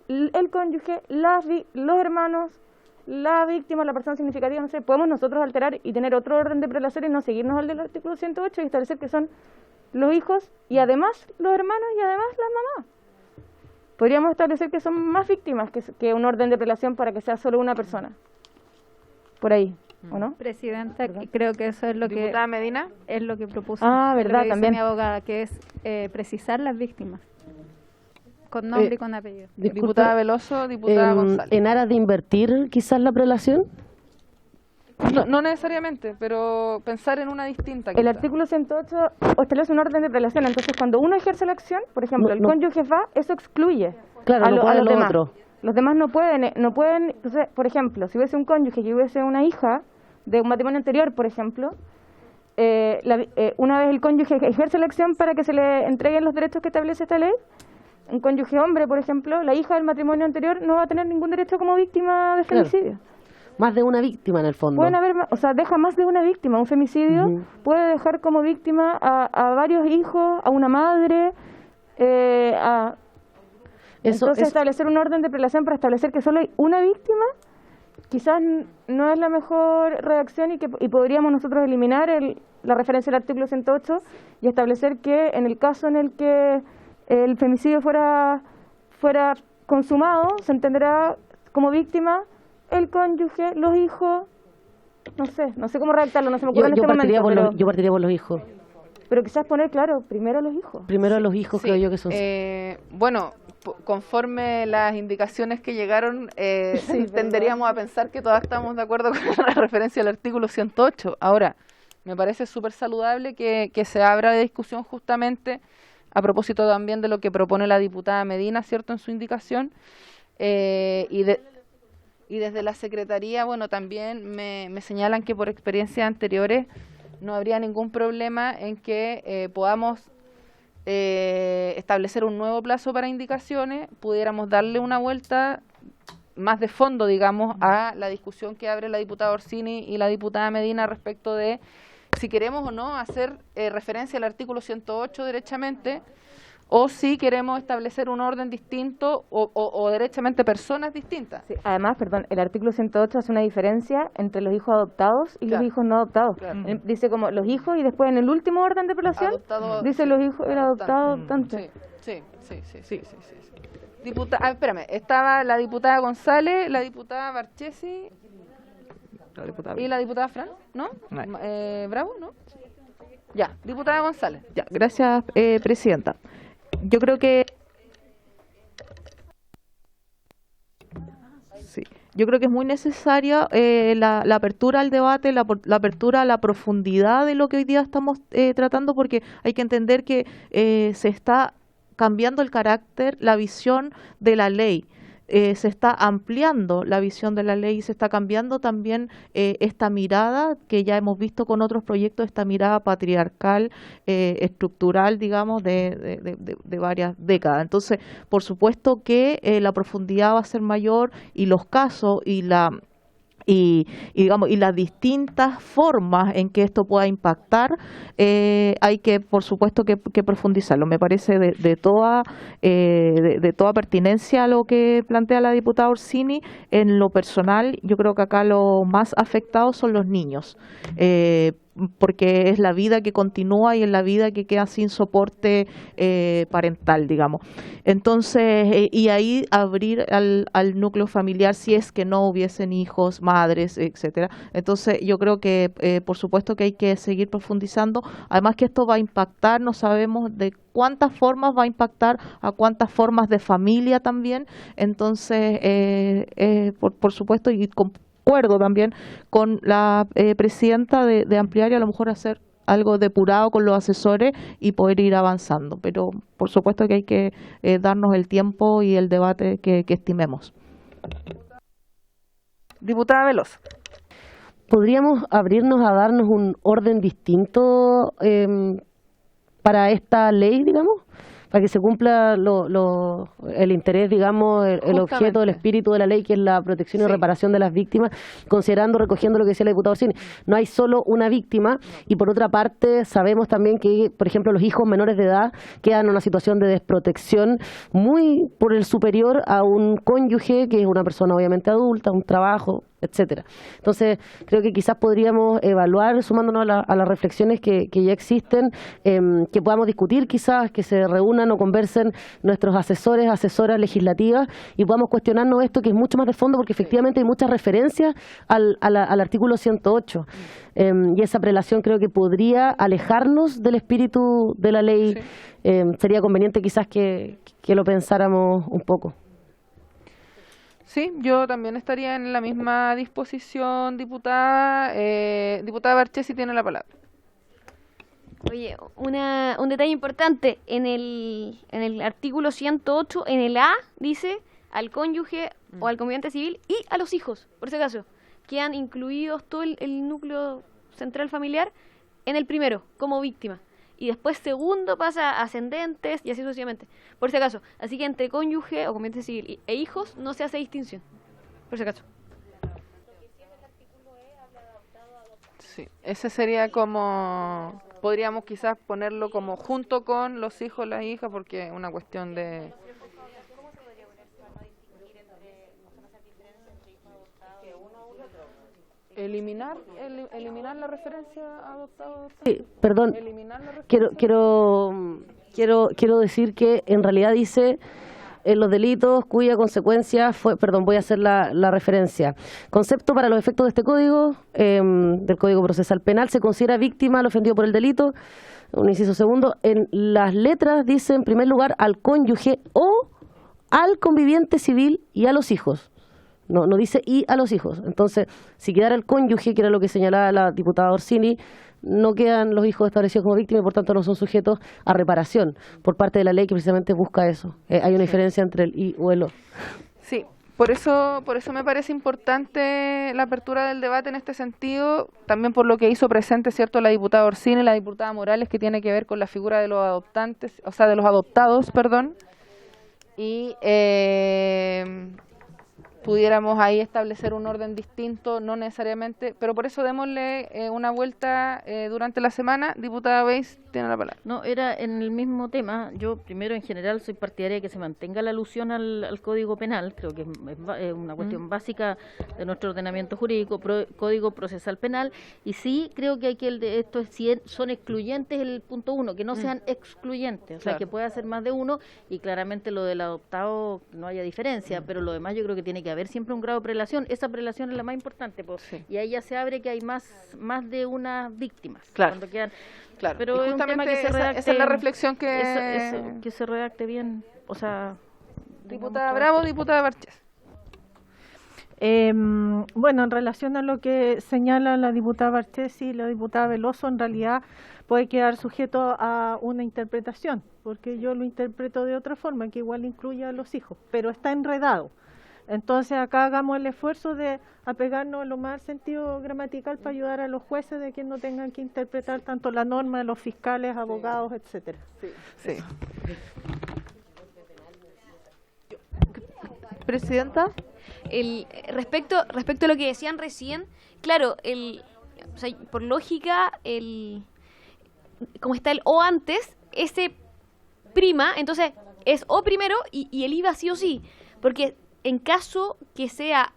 el cónyuge, los hermanos, la víctima, la persona significativa, no sé, podemos nosotros alterar y tener otro orden de prelación y no seguirnos al del artículo 108 y establecer que son los hijos y además los hermanos y además las mamás. Podríamos establecer que son más víctimas que un orden de prelación para que sea solo una persona. Por ahí, ¿o no? Presidenta, creo que eso es lo Diputada Medina. es lo que propuso verdad, también mi abogada, que es precisar las víctimas con nombre y con apellido. Diputada Veloso, diputada González. ¿En aras de invertir quizás la prelación? No necesariamente, pero pensar en una distinta. El artículo 108 establece un orden de prelación, entonces cuando uno ejerce la acción, por ejemplo, el cónyuge va, eso excluye claro, a los demás. otro. Los demás no pueden, entonces, por ejemplo, si hubiese un cónyuge y hubiese una hija de un matrimonio anterior, por ejemplo, una vez el cónyuge ejerce la acción para que se le entreguen los derechos que establece esta ley, un cónyuge hombre, por ejemplo, la hija del matrimonio anterior no va a tener ningún derecho como víctima de femicidio. Más de una víctima en el fondo. Pueden haber, deja más de una víctima. Un femicidio puede dejar como víctima a varios hijos, a una madre, entonces establecer un orden de prelación para establecer que solo hay una víctima, quizás no es la mejor redacción y podríamos nosotros eliminar la referencia al artículo 108 y establecer que en el caso en el que el femicidio fuera consumado, se entenderá como víctima el cónyuge, los hijos, no sé cómo redactarlo, no se me ocurre en este momento. Yo partiría por los hijos. Pero quizás poner, claro, primero los hijos. Primero a los hijos, sí, creo yo que son. Bueno, conforme las indicaciones que llegaron, tenderíamos a pensar que todas estamos de acuerdo con la referencia al artículo 108. Ahora, me parece súper saludable que se abra de discusión justamente a propósito también de lo que propone la diputada Medina, ¿cierto?, en su indicación. Y desde la Secretaría, bueno, también me señalan que por experiencias anteriores no habría ningún problema en que podamos establecer un nuevo plazo para indicaciones, pudiéramos darle una vuelta más de fondo, digamos, a la discusión que abre la diputada Orsini y la diputada Medina respecto de si queremos o no hacer referencia al artículo 108 derechamente, o si queremos establecer un orden distinto o derechamente personas distintas. Sí, además, el artículo 108 hace una diferencia entre los hijos adoptados y los hijos no adoptados. Dice como los hijos y después en el último orden de prelación dice los hijos, el adoptado, tanto. Sí. Espérame, estaba la diputada González, la diputada Barchesi y la diputada Fran, ¿no? Bravo, ¿no? Ya, diputada González. Ya, gracias, presidenta. Yo creo que es muy necesaria la apertura al debate, la apertura a la profundidad de lo que hoy día estamos tratando, porque hay que entender que se está cambiando el carácter, la visión de la ley. Se está ampliando la visión de la ley y se está cambiando también esta mirada que ya hemos visto con otros proyectos, esta mirada patriarcal, estructural, digamos, de varias décadas. Entonces, por supuesto que la profundidad va a ser mayor y los casos y las distintas formas en que esto pueda impactar, hay que, por supuesto, que profundizarlo. Me parece de toda pertinencia a lo que plantea la diputada Orsini. En lo personal, yo creo que acá los más afectados son los niños, porque es la vida que continúa y es la vida que queda sin soporte parental, digamos. Entonces, y ahí abrir al núcleo familiar si es que no hubiesen hijos, madres, etcétera. Entonces, yo creo que por supuesto que hay que seguir profundizando. Además que esto va a impactar, no sabemos de cuántas formas va a impactar, a cuántas formas de familia también. Entonces, por supuesto, y concuerdo también con la presidenta de ampliar y a lo mejor hacer algo depurado con los asesores y poder ir avanzando. Pero por supuesto que hay que darnos el tiempo y el debate que estimemos. Diputada Veloso. ¿Podríamos abrirnos a darnos un orden distinto para esta ley, digamos? Para que se cumpla el interés, digamos, el objeto, el espíritu de la ley, que es la protección y reparación de las víctimas, considerando, recogiendo lo que decía la diputada Orsini. No hay solo una víctima, y por otra parte sabemos también que, por ejemplo, los hijos menores de edad quedan en una situación de desprotección muy por el superior a un cónyuge, que es una persona obviamente adulta, un trabajo, etcétera. Entonces, creo que quizás podríamos evaluar, sumándonos a las reflexiones que ya existen, que podamos discutir quizás, que se reúnan o conversen nuestros asesores, asesoras legislativas, y podamos cuestionarnos esto, que es mucho más de fondo, porque efectivamente hay muchas referencias al artículo 108. Y esa prelación creo que podría alejarnos del espíritu de la ley. Sería conveniente quizás que lo pensáramos un poco. Sí, yo también estaría en la misma disposición, diputada. Diputada Barchesi tiene la palabra. Oye, un detalle importante, en el artículo 108, en el A, dice al cónyuge o al conviviente civil y a los hijos, por ese caso, quedan incluidos todo el núcleo central familiar en el primero, como víctima. Y después segundo pasa a ascendentes y así sucesivamente, por si acaso. Así que entre cónyuge o conviviente civil e hijos no se hace distinción, por si acaso. Sí, ese sería como, podríamos quizás ponerlo como junto con los hijos, las hijas, porque es una cuestión de... Eliminar la referencia adoptado. Sí, perdón. Quiero decir que en realidad dice los delitos cuya consecuencia fue, voy a hacer la referencia. Concepto: para los efectos de este código, del Código Procesal Penal, se considera víctima al ofendido por el delito. Un inciso segundo, en las letras dice en primer lugar al cónyuge o al conviviente civil y a los hijos. No dice y a los hijos. Entonces, si quedara el cónyuge, que era lo que señalaba la diputada Orsini, no quedan los hijos establecidos como víctimas y por tanto no son sujetos a reparación por parte de la ley, que precisamente busca eso. Hay una diferencia entre el y o el o. Sí, por eso me parece importante la apertura del debate en este sentido, también por lo que hizo presente, cierto, la diputada Orsini y la diputada Morales, que tiene que ver con la figura de los adoptantes, o sea, de los adoptados, perdón, y pudiéramos ahí establecer un orden distinto, no necesariamente, pero por eso démosle una vuelta durante la semana. Diputada Weiss, tiene la palabra. No, era en el mismo tema. Yo primero, en general, soy partidaria de que se mantenga la alusión al Código Penal. Creo que es una cuestión básica de nuestro ordenamiento jurídico, Código Procesal Penal, y sí creo que hay que esto si son excluyentes, el punto 1, que no sean excluyentes, o sea, que pueda ser más de uno, y claramente lo del adoptado no haya diferencia, pero lo demás yo creo que tiene que haber siempre un grado de prelación. Esa prelación es la más importante, y ahí ya se abre que hay más de una víctimas. Claro. Cuando quedan, claro. Pero y justamente que se redacte, esa es la reflexión que se redacte bien, o sea... Diputada Bravo, diputada Barchés. Bueno, en relación a lo que señala la diputada Barchesi y la diputada Veloso, en realidad puede quedar sujeto a una interpretación, porque yo lo interpreto de otra forma, que igual incluye a los hijos, pero está enredado. Entonces acá hagamos el esfuerzo de apegarnos a lo más al sentido gramatical para ayudar a los jueces de que no tengan que interpretar tanto la norma de los fiscales, abogados, etcétera. Sí. Presidenta, respecto a lo que decían recién, claro, o sea, por lógica, como está el o antes, ese prima, entonces es o primero y el IVA sí o sí, porque en caso que sea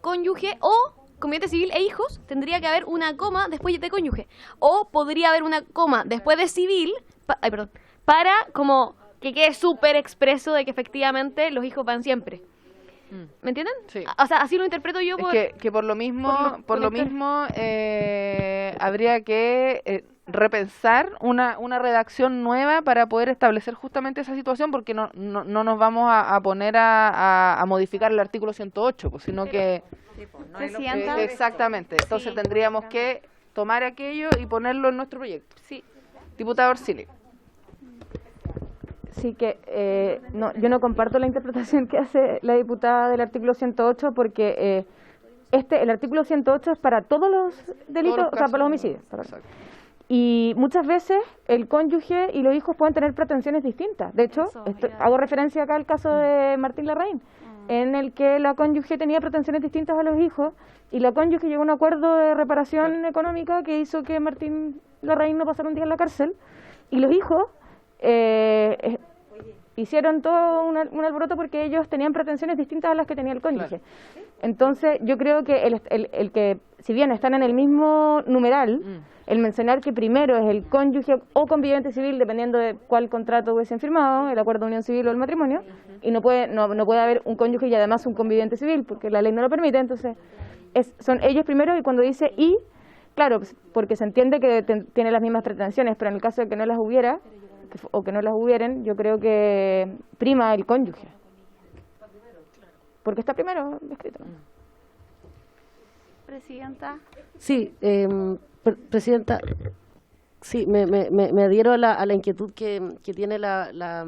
cónyuge o conviviente civil e hijos, tendría que haber una coma después de cónyuge. O podría haber una coma después de civil, para como que quede súper expreso de que efectivamente los hijos van siempre. ¿Me entienden? Sí. O sea, así lo interpreto yo. Que por lo mismo, habría que repensar una redacción nueva para poder establecer justamente esa situación, porque no nos vamos a poner a modificar el artículo 108, pues, sino que... exactamente. Entonces tendríamos que tomar aquello y ponerlo en nuestro proyecto. Sí. Diputado Orsini. Sí, que yo no comparto la interpretación que hace la diputada del artículo 108, porque el artículo 108 es para todos los delitos, o sea, para los homicidios. Y muchas veces el cónyuge y los hijos pueden tener pretensiones distintas. De hecho, hago referencia acá al caso de Martín Larraín, en el que la cónyuge tenía pretensiones distintas a los hijos, y la cónyuge llegó a un acuerdo de reparación económica que hizo que Martín Larraín no pasara un día en la cárcel, y los hijos hicieron todo un alboroto porque ellos tenían pretensiones distintas a las que tenía el cónyuge. Entonces, yo creo que el que, si bien están en el mismo numeral, el mencionar que primero es el cónyuge o conviviente civil, dependiendo de cuál contrato hubiesen firmado, el acuerdo de unión civil o el matrimonio, y no puede haber un cónyuge y además un conviviente civil, porque la ley no lo permite. Entonces, son ellos primero, y cuando dice y, claro, porque se entiende que tiene las mismas pretensiones, pero en el caso de que no las hubiera, o que no las hubieran, yo creo que prima el cónyuge, porque está primero escrito. Presidenta. Sí, Presidenta, sí, me adhiero a la inquietud que tiene la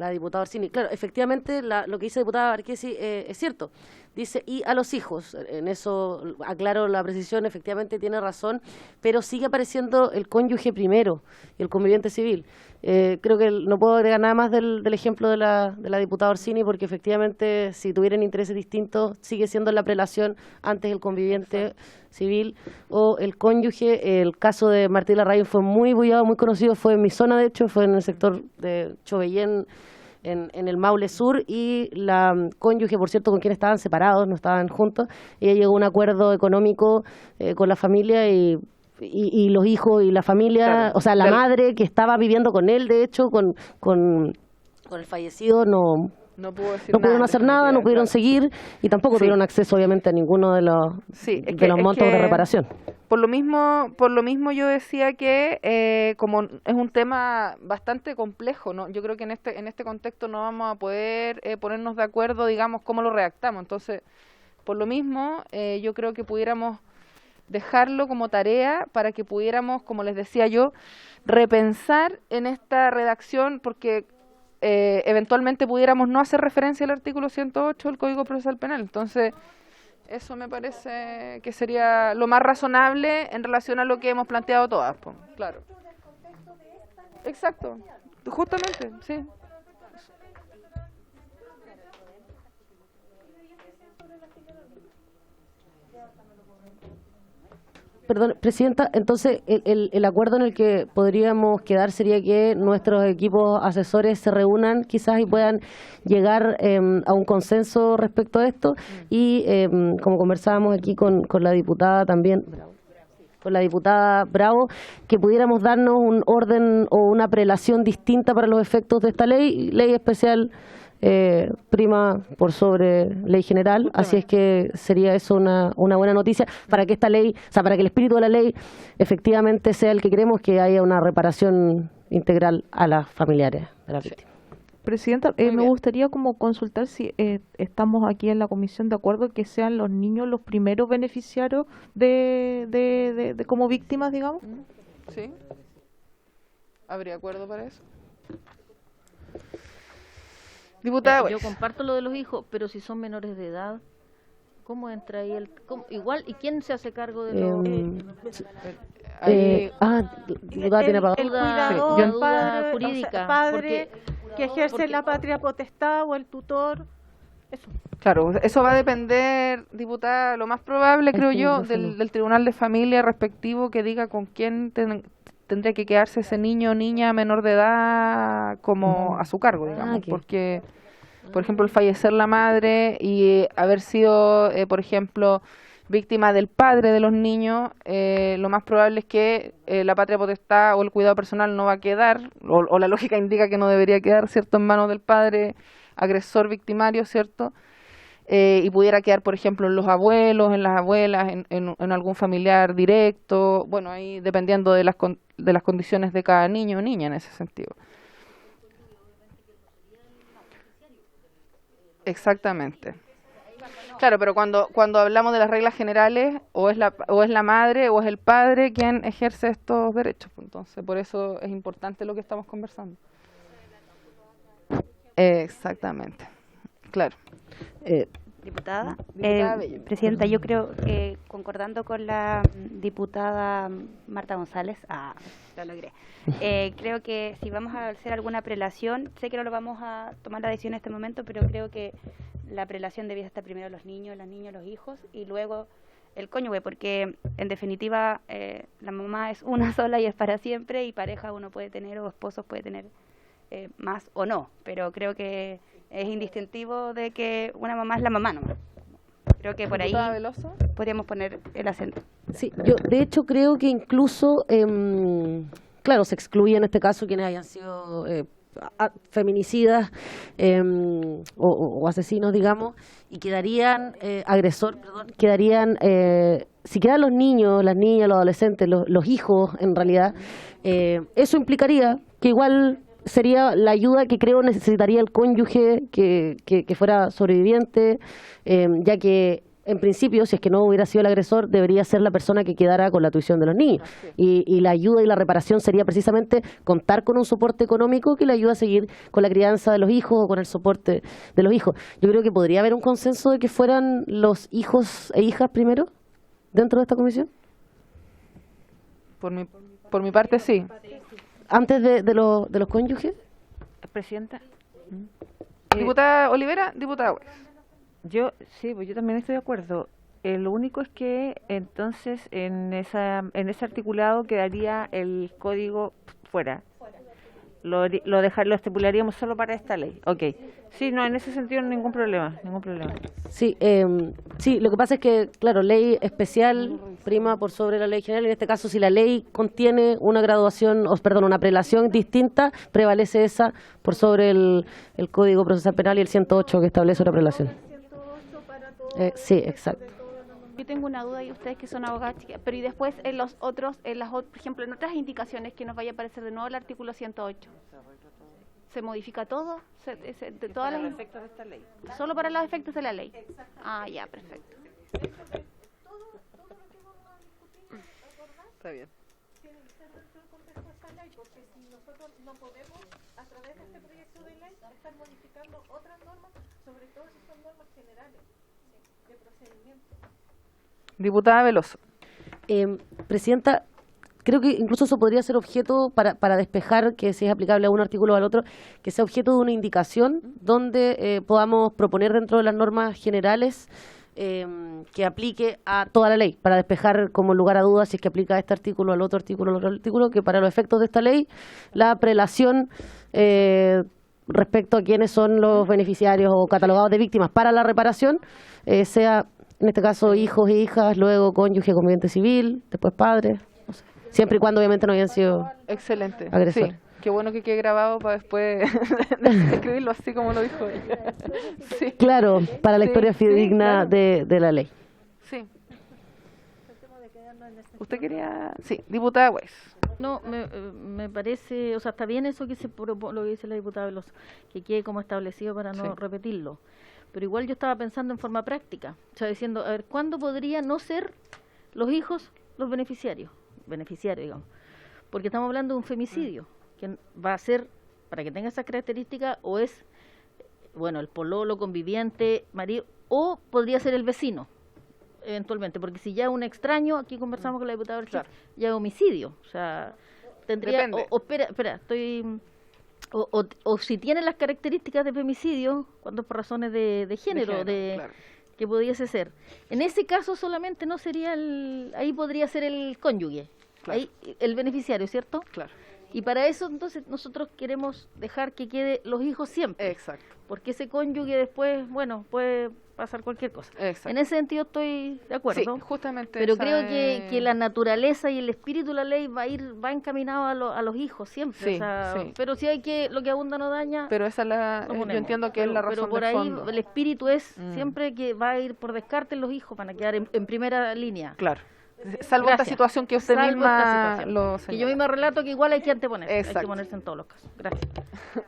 diputada Orsini. Claro, efectivamente, lo que dice la diputada Marchesi es cierto. Dice, y a los hijos, en eso aclaro la precisión, efectivamente tiene razón, pero sigue apareciendo el cónyuge primero y el conviviente civil. Creo que no puedo agregar nada más del ejemplo de la diputada Orsini, porque efectivamente, si tuvieran intereses distintos, sigue siendo la prelación antes el conviviente civil o el cónyuge. El caso de Martín Larraín fue muy bullado, muy conocido, fue en mi zona, de hecho, fue en el sector de Chobellén, en el Maule Sur, y la cónyuge, por cierto, con quien estaban separados, no estaban juntos, ella llegó a un acuerdo económico con la familia y los hijos y la familia, claro, o sea, la madre que estaba viviendo con él, de hecho, con el fallecido, no pudieron hacer nada, no pudieron seguir, y tampoco tuvieron acceso, obviamente, a ninguno de los montos de reparación. Por lo mismo yo decía que como es un tema bastante complejo, ¿no? Yo creo que en este contexto no vamos a poder ponernos de acuerdo, digamos, cómo lo redactamos. Entonces, por lo mismo, yo creo que pudiéramos dejarlo como tarea para que pudiéramos, como les decía yo, repensar en esta redacción, porque eventualmente pudiéramos no hacer referencia al artículo 108 del Código Procesal Penal. Entonces, eso me parece que sería lo más razonable en relación a lo que hemos planteado todas, pues, claro. Exacto, justamente, sí. Perdón, Presidenta, entonces el acuerdo en el que podríamos quedar sería que nuestros equipos asesores se reúnan quizás y puedan llegar a un consenso respecto a esto, y como conversábamos aquí con la diputada también, con la diputada Bravo, que pudiéramos darnos un orden o una prelación distinta para los efectos de esta ley especial, prima por sobre ley general. Así es que sería eso una buena noticia para que esta ley, o sea, para que el espíritu de la ley efectivamente sea el que queremos, que haya una reparación integral a las familiares de las víctimas. Presidenta, me gustaría como consultar si estamos aquí en la comisión de acuerdo que sean los niños los primeros beneficiarios de como víctimas, digamos. Sí. ¿Habría acuerdo para eso? Diputada, yo comparto lo de los hijos, pero si son menores de edad, ¿cómo entra ahí igual? ¿Y quién se hace cargo de los...? El cuidador, el padre, jurídica, padre que ejerce la patria potestad, o el tutor. Eso. Claro, eso va a depender, diputada, lo más probable, creo yo, del Tribunal de Familia respectivo, que diga con quién tendría que quedarse ese niño o niña menor de edad como a su cargo, digamos, porque, por ejemplo, el fallecer la madre y haber sido, por ejemplo, víctima del padre de los niños, lo más probable es que la patria potestad o el cuidado personal no va a quedar, o la lógica indica que no debería quedar, ¿cierto?, en manos del padre agresor victimario, ¿cierto?, y pudiera quedar, por ejemplo, en los abuelos, en las abuelas, en algún familiar directo, bueno, ahí dependiendo de las condiciones de cada niño o niña en ese sentido. Exactamente. Claro, pero cuando hablamos de las reglas generales, o es la madre o es el padre quien ejerce estos derechos. Entonces, por eso es importante lo que estamos conversando. Exactamente. Claro. Diputada, Bello. Presidenta, yo creo que concordando con la diputada Marta González, lo logré. Creo que si vamos a hacer alguna prelación, sé que no lo vamos a tomar la decisión en este momento, pero creo que la prelación debía estar primero los niños, las niñas, los hijos y luego el cónyuge, porque en definitiva la mamá es una sola y es para siempre, y pareja uno puede tener o esposos puede tener más o no, pero creo que es indistintivo de que una mamá es la mamá nomás. Creo que por ahí podríamos poner el acento. Sí, yo de hecho creo que incluso, claro, se excluye en este caso quienes hayan sido feminicidas o asesinos, digamos, y quedarían, quedarían, si quedan los niños, las niñas, los adolescentes, los hijos, en realidad, eso implicaría que igual sería la ayuda que creo necesitaría el cónyuge que fuera sobreviviente, ya que en principio, si es que no hubiera sido el agresor, debería ser la persona que quedara con la tuición de los niños. Y la ayuda y la reparación sería precisamente contar con un soporte económico que le ayude a seguir con la crianza de los hijos o con el soporte de los hijos. Yo creo que podría haber un consenso de que fueran los hijos e hijas primero dentro de esta comisión. Por mi parte, sí. Antes de los cónyuges. Presidenta. Diputada Olivera, diputada Weiss. Yo también estoy de acuerdo. Lo único es que entonces en ese articulado quedaría el código fuera. Lo estipularíamos solo para esta ley. Okay. Sí, no, en ese sentido ningún problema. Sí, sí, lo que pasa es que, claro, ley especial prima por sobre la ley general. En este caso, si la ley contiene una una prelación distinta, prevalece esa por sobre el Código Procesal Penal y el 108 que establece una prelación. Sí, exacto. Yo tengo una duda y ustedes que son abogadas, pero y después en los otros, por ejemplo, en otras indicaciones que nos vaya a aparecer de nuevo el artículo 108. ¿Se modifica todo? Para los efectos de esta ley. Solo para los efectos de la ley. Ya, perfecto. Está bien. Tiene que ser dentro del contexto de esta ley, porque si nosotros no podemos, a través de este proyecto de ley, estar modificando otras normas, sobre todo si son normas generales de procedimiento. Diputada Veloso. Presidenta, creo que incluso eso podría ser objeto para despejar que si es aplicable a un artículo o al otro, que sea objeto de una indicación donde podamos proponer dentro de las normas generales que aplique a toda la ley, para despejar como lugar a dudas si es que aplica a este artículo, al otro artículo, que para los efectos de esta ley la prelación respecto a quiénes son los beneficiarios o catalogados de víctimas para la reparación sea, en este caso, hijos e hijas, luego cónyuge, conviviente civil, después padres, no sé. Siempre y cuando obviamente no hayan sido excelente agresores. Sí. Qué bueno que quede grabado para después escribirlo así como lo dijo ella. Sí. Claro, para la historia fidedigna claro. de la ley. Sí. ¿Usted quería...? Sí, diputada Weiss. No, me parece, o sea, está bien eso que lo que dice la diputada Veloso, que quede como establecido para no repetirlo. Pero igual yo estaba pensando en forma práctica, o sea, diciendo, a ver, ¿cuándo podría no ser los hijos los beneficiarios, digamos? Porque estamos hablando de un femicidio, que va a ser, para que tenga esas características, o es, bueno, el pololo, conviviente, marido, o podría ser el vecino, eventualmente, porque si ya es un extraño, aquí conversamos con la diputada Ortiz, ya es homicidio, o sea, tendría, espera, estoy... O si tiene las características de femicidio, cuando es por razones de género, claro. Que pudiese ser. En ese caso solamente no sería ahí podría ser el cónyuge, claro. Ahí el beneficiario, ¿cierto? Claro. Y para eso entonces nosotros queremos dejar que quede los hijos siempre. Exacto. Porque ese cónyuge después, bueno, puede pasar cualquier cosa. Exacto. En ese sentido estoy de acuerdo. Sí, justamente. Pero esa creo es- que la naturaleza y el espíritu de la ley va encaminado a los hijos siempre. Sí, o sea, sí. Pero si hay que, lo que abunda no daña. Pero esa es la, lo yo ponemos. entiendo que es la razón Pero por de ahí fondo. el espíritu es Mm. siempre que va a ir por descarte los hijos, van a quedar en primera línea. Claro. Salvo esta Gracias. situación que usted Salvo misma esta situación. lo Que señala. yo misma relato que igual hay que anteponerse. Hay que Exacto. ponerse en todos los casos. Gracias.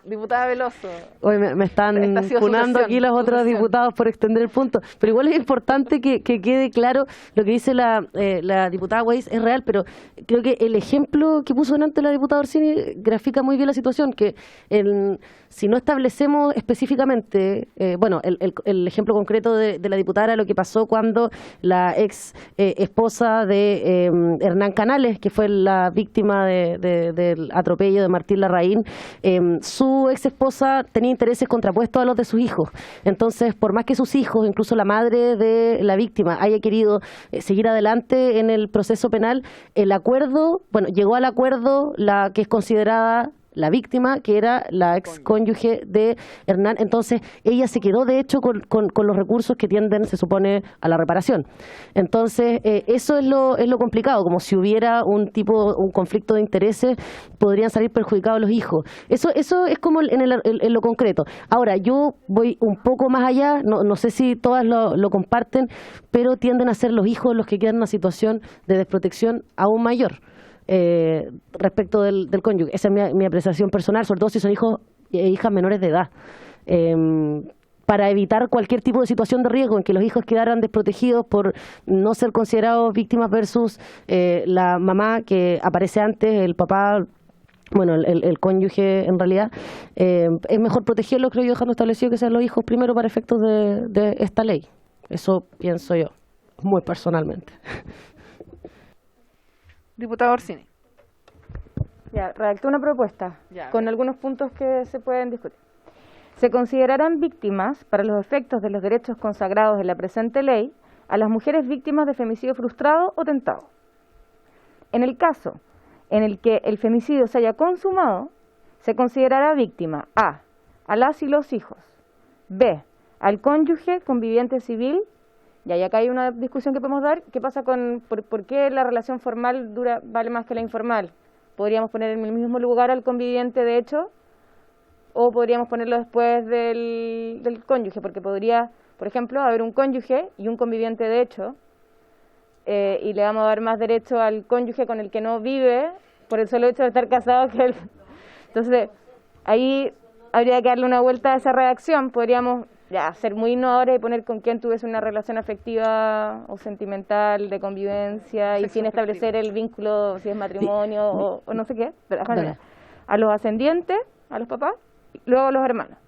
Diputada Veloso. Hoy me están Esta ha sido su funando versión, aquí los su otros versión. diputados por extender el punto, pero igual es importante que quede claro lo que dice la diputada Weiss, es real, pero creo que el ejemplo que puso delante la diputada Orsini grafica muy bien la situación, que si no establecemos específicamente, bueno, el ejemplo concreto de la diputada era lo que pasó cuando la ex esposa de Hernán Canales, que fue la víctima del atropello de Martín Larraín, su ex esposa tenía intereses contrapuestos a los de sus hijos. Entonces, por más que sus hijos, incluso la madre de la víctima, haya querido seguir adelante en el proceso penal, el acuerdo, bueno, llegó al acuerdo la que es considerada la víctima, que era la ex cónyuge de Hernán. Entonces ella se quedó de hecho con los recursos que tienden, se supone, a la reparación. Entonces eso es lo complicado, como si hubiera un conflicto de intereses, podrían salir perjudicados los hijos. Eso es como en lo concreto. Ahora, yo voy un poco más allá, no sé si todas lo comparten, pero tienden a ser los hijos los que quedan en una situación de desprotección aún mayor. Respecto del cónyuge. Esa es mi apreciación personal, sobre todo si son hijos e hijas menores de edad. Para evitar cualquier tipo de situación de riesgo en que los hijos quedaran desprotegidos por no ser considerados víctimas versus la mamá que aparece antes, el papá, bueno, el cónyuge en realidad, es mejor protegerlos, creo yo, dejando establecido que sean los hijos primero para efectos de esta ley. Eso pienso yo, muy personalmente. Diputada Orsini. Ya, redacté una propuesta Ya. con algunos puntos que se pueden discutir. Se considerarán víctimas, para los efectos de los derechos consagrados en la presente ley, a las mujeres víctimas de femicidio frustrado o tentado. En el caso en el que el femicidio se haya consumado, se considerará víctima a las y los hijos, b, al cónyuge conviviente civil. Y acá hay una discusión que podemos dar. ¿Qué pasa por qué la relación formal vale más que la informal? ¿Podríamos poner en el mismo lugar al conviviente de hecho? ¿O podríamos ponerlo después del cónyuge? Porque podría, por ejemplo, haber un cónyuge y un conviviente de hecho, y le vamos a dar más derecho al cónyuge con el que no vive por el solo hecho de estar casado que él. Entonces, ahí habría que darle una vuelta a esa redacción. Podríamos ser muy innovadores y poner con quién tuviese una relación afectiva o sentimental, de convivencia, y sin establecer el vínculo, si es matrimonio o no sé qué. Pero, a los ascendientes, a los papás, luego a los hermanos.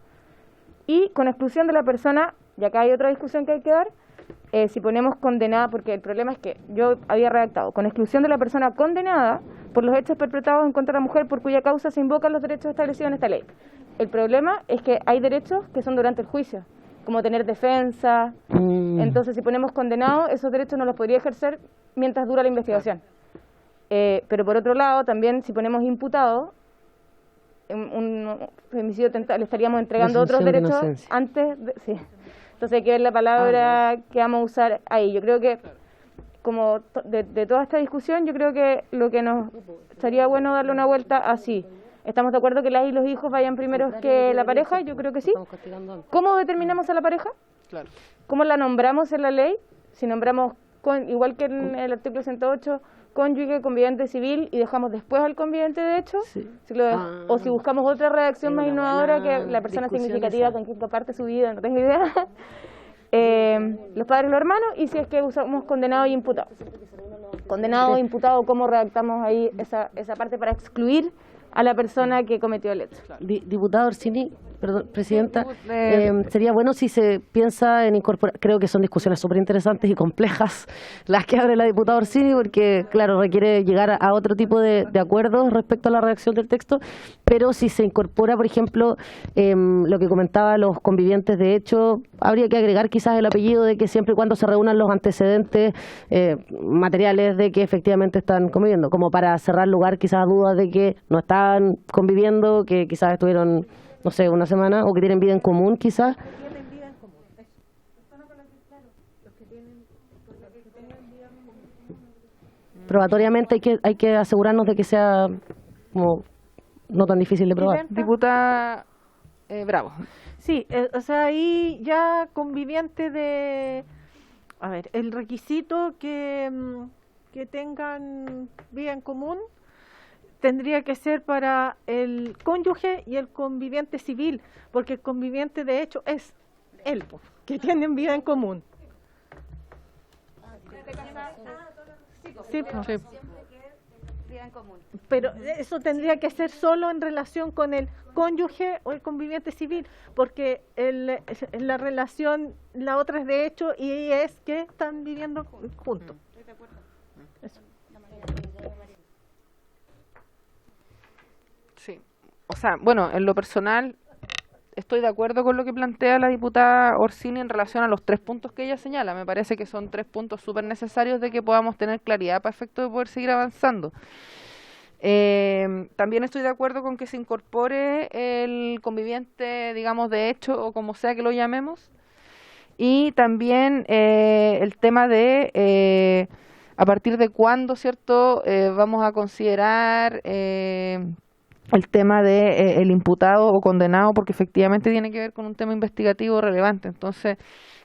Y con exclusión de la persona, y acá hay otra discusión que hay que dar, si ponemos condenada, porque el problema es que yo había redactado, con exclusión de la persona condenada por los hechos perpetrados en contra de la mujer por cuya causa se invocan los derechos establecidos en esta ley. El problema es que hay derechos que son durante el juicio, como tener defensa. Entonces, si ponemos condenado, esos derechos no los podría ejercer mientras dura la investigación. Pero por otro lado, también si ponemos imputado, un femicidio tentado, le estaríamos entregando otros derechos antes de... Sí. Entonces hay que ver la palabra que vamos a usar ahí. Yo creo que, como de toda esta discusión, yo creo que lo que nos estaría bueno darle una vuelta así. ¿Estamos de acuerdo que las y los hijos vayan primero que la pareja? Yo creo que sí. ¿Cómo determinamos a la pareja? Claro. ¿Cómo la nombramos en la ley? Si nombramos, igual que en el artículo 108, cónyuge, conviviente civil, y dejamos después al conviviente de hecho, o si buscamos otra redacción más innovadora, que la persona significativa con quien comparte su vida, no tengo idea, los padres y los hermanos, y si es que usamos condenado y imputado. Condenado o imputado, ¿cómo redactamos ahí esa parte para excluir a la persona que cometió el hecho? Diputado Orsini, Perdón, Presidenta, sería bueno si se piensa en incorporar, creo que son discusiones súper interesantes y complejas las que abre la diputada Orsini, porque claro, requiere llegar a otro tipo de acuerdos respecto a la redacción del texto, pero si se incorpora, por ejemplo, lo que comentaba los convivientes de hecho, habría que agregar quizás el apellido de que siempre y cuando se reúnan los antecedentes materiales de que efectivamente están conviviendo, como para cerrar lugar quizás dudas de que no están conviviendo, que quizás estuvieron, no sé, una semana, o que tienen vida en común, quizás. Probatoriamente hay que asegurarnos de que sea como no tan difícil de probar. Diputada Bravo. Sí, o sea, ahí ya conviviente de... A ver, el requisito que tengan vida en común tendría que ser para el cónyuge y el conviviente civil, porque el conviviente de hecho es él, que tienen vida en común. Sí, Sí. Pero eso tendría que ser solo en relación con el cónyuge o el conviviente civil, porque la relación, la otra es de hecho y es que están viviendo juntos. Eso. Sí, o sea, bueno, en lo personal estoy de acuerdo con lo que plantea la diputada Orsini en relación a los 3 puntos que ella señala. Me parece que son 3 puntos súper necesarios de que podamos tener claridad para efecto de poder seguir avanzando. También estoy de acuerdo con que se incorpore el conviviente, digamos, de hecho, o como sea que lo llamemos. Y también el tema de a partir de cuándo, ¿cierto?, vamos a considerar el tema de el imputado o condenado, porque efectivamente tiene que ver con un tema investigativo relevante. Entonces,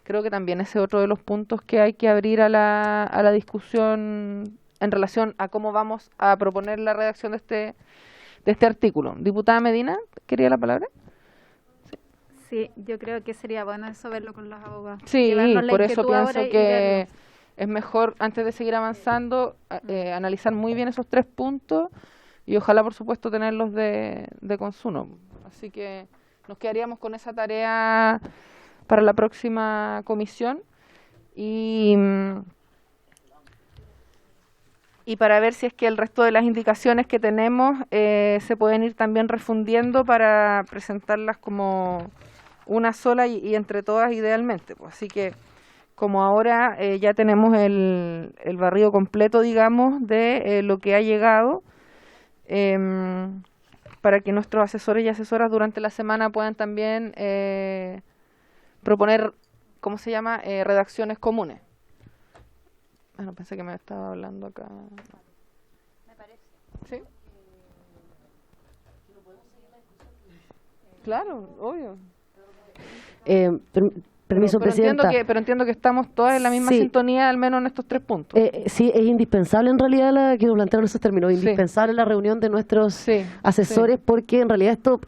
creo que también ese es otro de los puntos que hay que abrir a la discusión en relación a cómo vamos a proponer la redacción de este artículo. Diputada Medina, ¿quería la palabra? Sí, yo creo que sería bueno eso verlo con los abogados. Sí, Llevarnos la por eso inquietud pienso ahora y que verlo. es mejor, antes de seguir avanzando, analizar muy bien esos 3 puntos y ojalá, por supuesto, tenerlos de consumo. Así que nos quedaríamos con esa tarea para la próxima comisión y para ver si es que el resto de las indicaciones que tenemos se pueden ir también refundiendo para presentarlas como una sola y entre todas idealmente. Pues. Así que como ahora ya tenemos el barrido completo, digamos, de lo que ha llegado, para que nuestros asesores y asesoras durante la semana puedan también proponer, ¿cómo se llama?, redacciones comunes. Bueno, pensé que me estaba hablando acá. Me parece. ¿Sí? Claro, obvio. Permiso, Presidenta. Pero entiendo que estamos todas en la misma sintonía, al menos en estos 3 puntos. Sí, es indispensable en realidad, quiero plantear en esos términos, indispensable la reunión de nuestros asesores, porque en realidad esto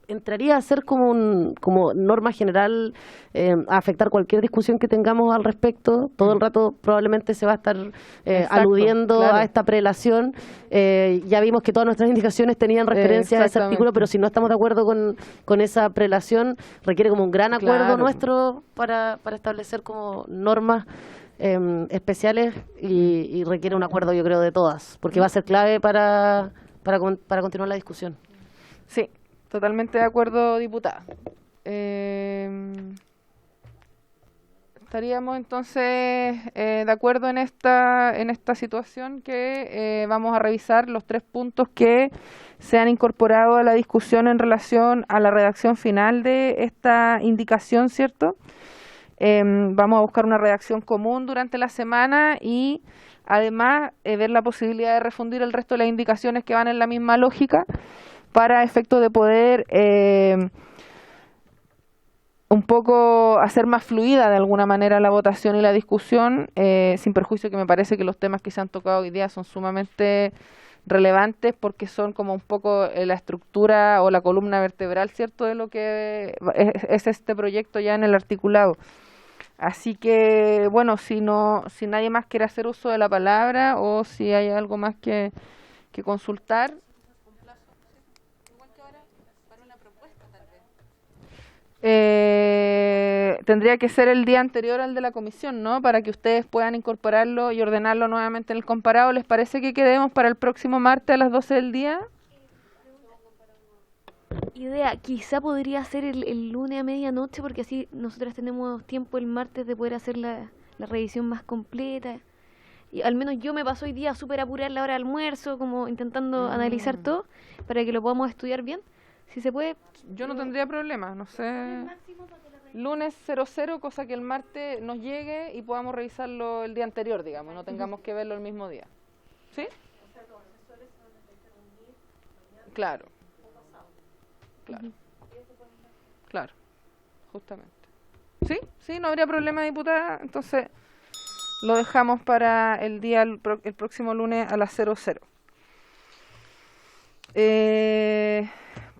entraría a ser como norma general, a afectar cualquier discusión que tengamos al respecto. Todo el rato probablemente se va a estar aludiendo a esta prelación. Ya vimos que todas nuestras indicaciones tenían referencia a ese artículo, pero si no estamos de acuerdo con esa prelación, requiere como un gran acuerdo nuestro para establecer como normas especiales y requiere un acuerdo, yo creo, de todas, porque va a ser clave para continuar la discusión. Sí. Totalmente de acuerdo, diputada. Estaríamos entonces de acuerdo en esta situación que vamos a revisar los 3 puntos que se han incorporado a la discusión en relación a la redacción final de esta indicación, ¿cierto? Vamos a buscar una redacción común durante la semana y además ver la posibilidad de refundir el resto de las indicaciones que van en la misma lógica, para efecto de poder un poco hacer más fluida de alguna manera la votación y la discusión, sin perjuicio que me parece que los temas que se han tocado hoy día son sumamente relevantes porque son como un poco la estructura o la columna vertebral, ¿cierto?, de lo que es este proyecto ya en el articulado. Así que, bueno, si nadie más quiere hacer uso de la palabra o si hay algo más que consultar. tendría que ser el día anterior al de la comisión, ¿no? Para que ustedes puedan incorporarlo y ordenarlo nuevamente en el comparado. ¿Les parece que quedemos para el próximo martes a las 12 del día? Idea, quizá podría ser el lunes a medianoche, porque así nosotras tenemos tiempo el martes de poder hacer la revisión más completa. Y al menos yo me paso hoy día súper apurar la hora de almuerzo, como intentando analizar todo, para que lo podamos estudiar bien. Si se puede. Yo no tendría problema, no sé. Lunes 00, cosa que el martes nos llegue y podamos revisarlo el día anterior, digamos, no tengamos que verlo el mismo día. ¿Sí? Claro. Claro. Claro, justamente. ¿Sí? Sí, no habría problema, diputada. Entonces, lo dejamos para el próximo lunes a las 00.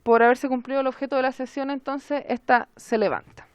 Por haberse cumplido el objeto de la sesión, entonces, esta se levanta.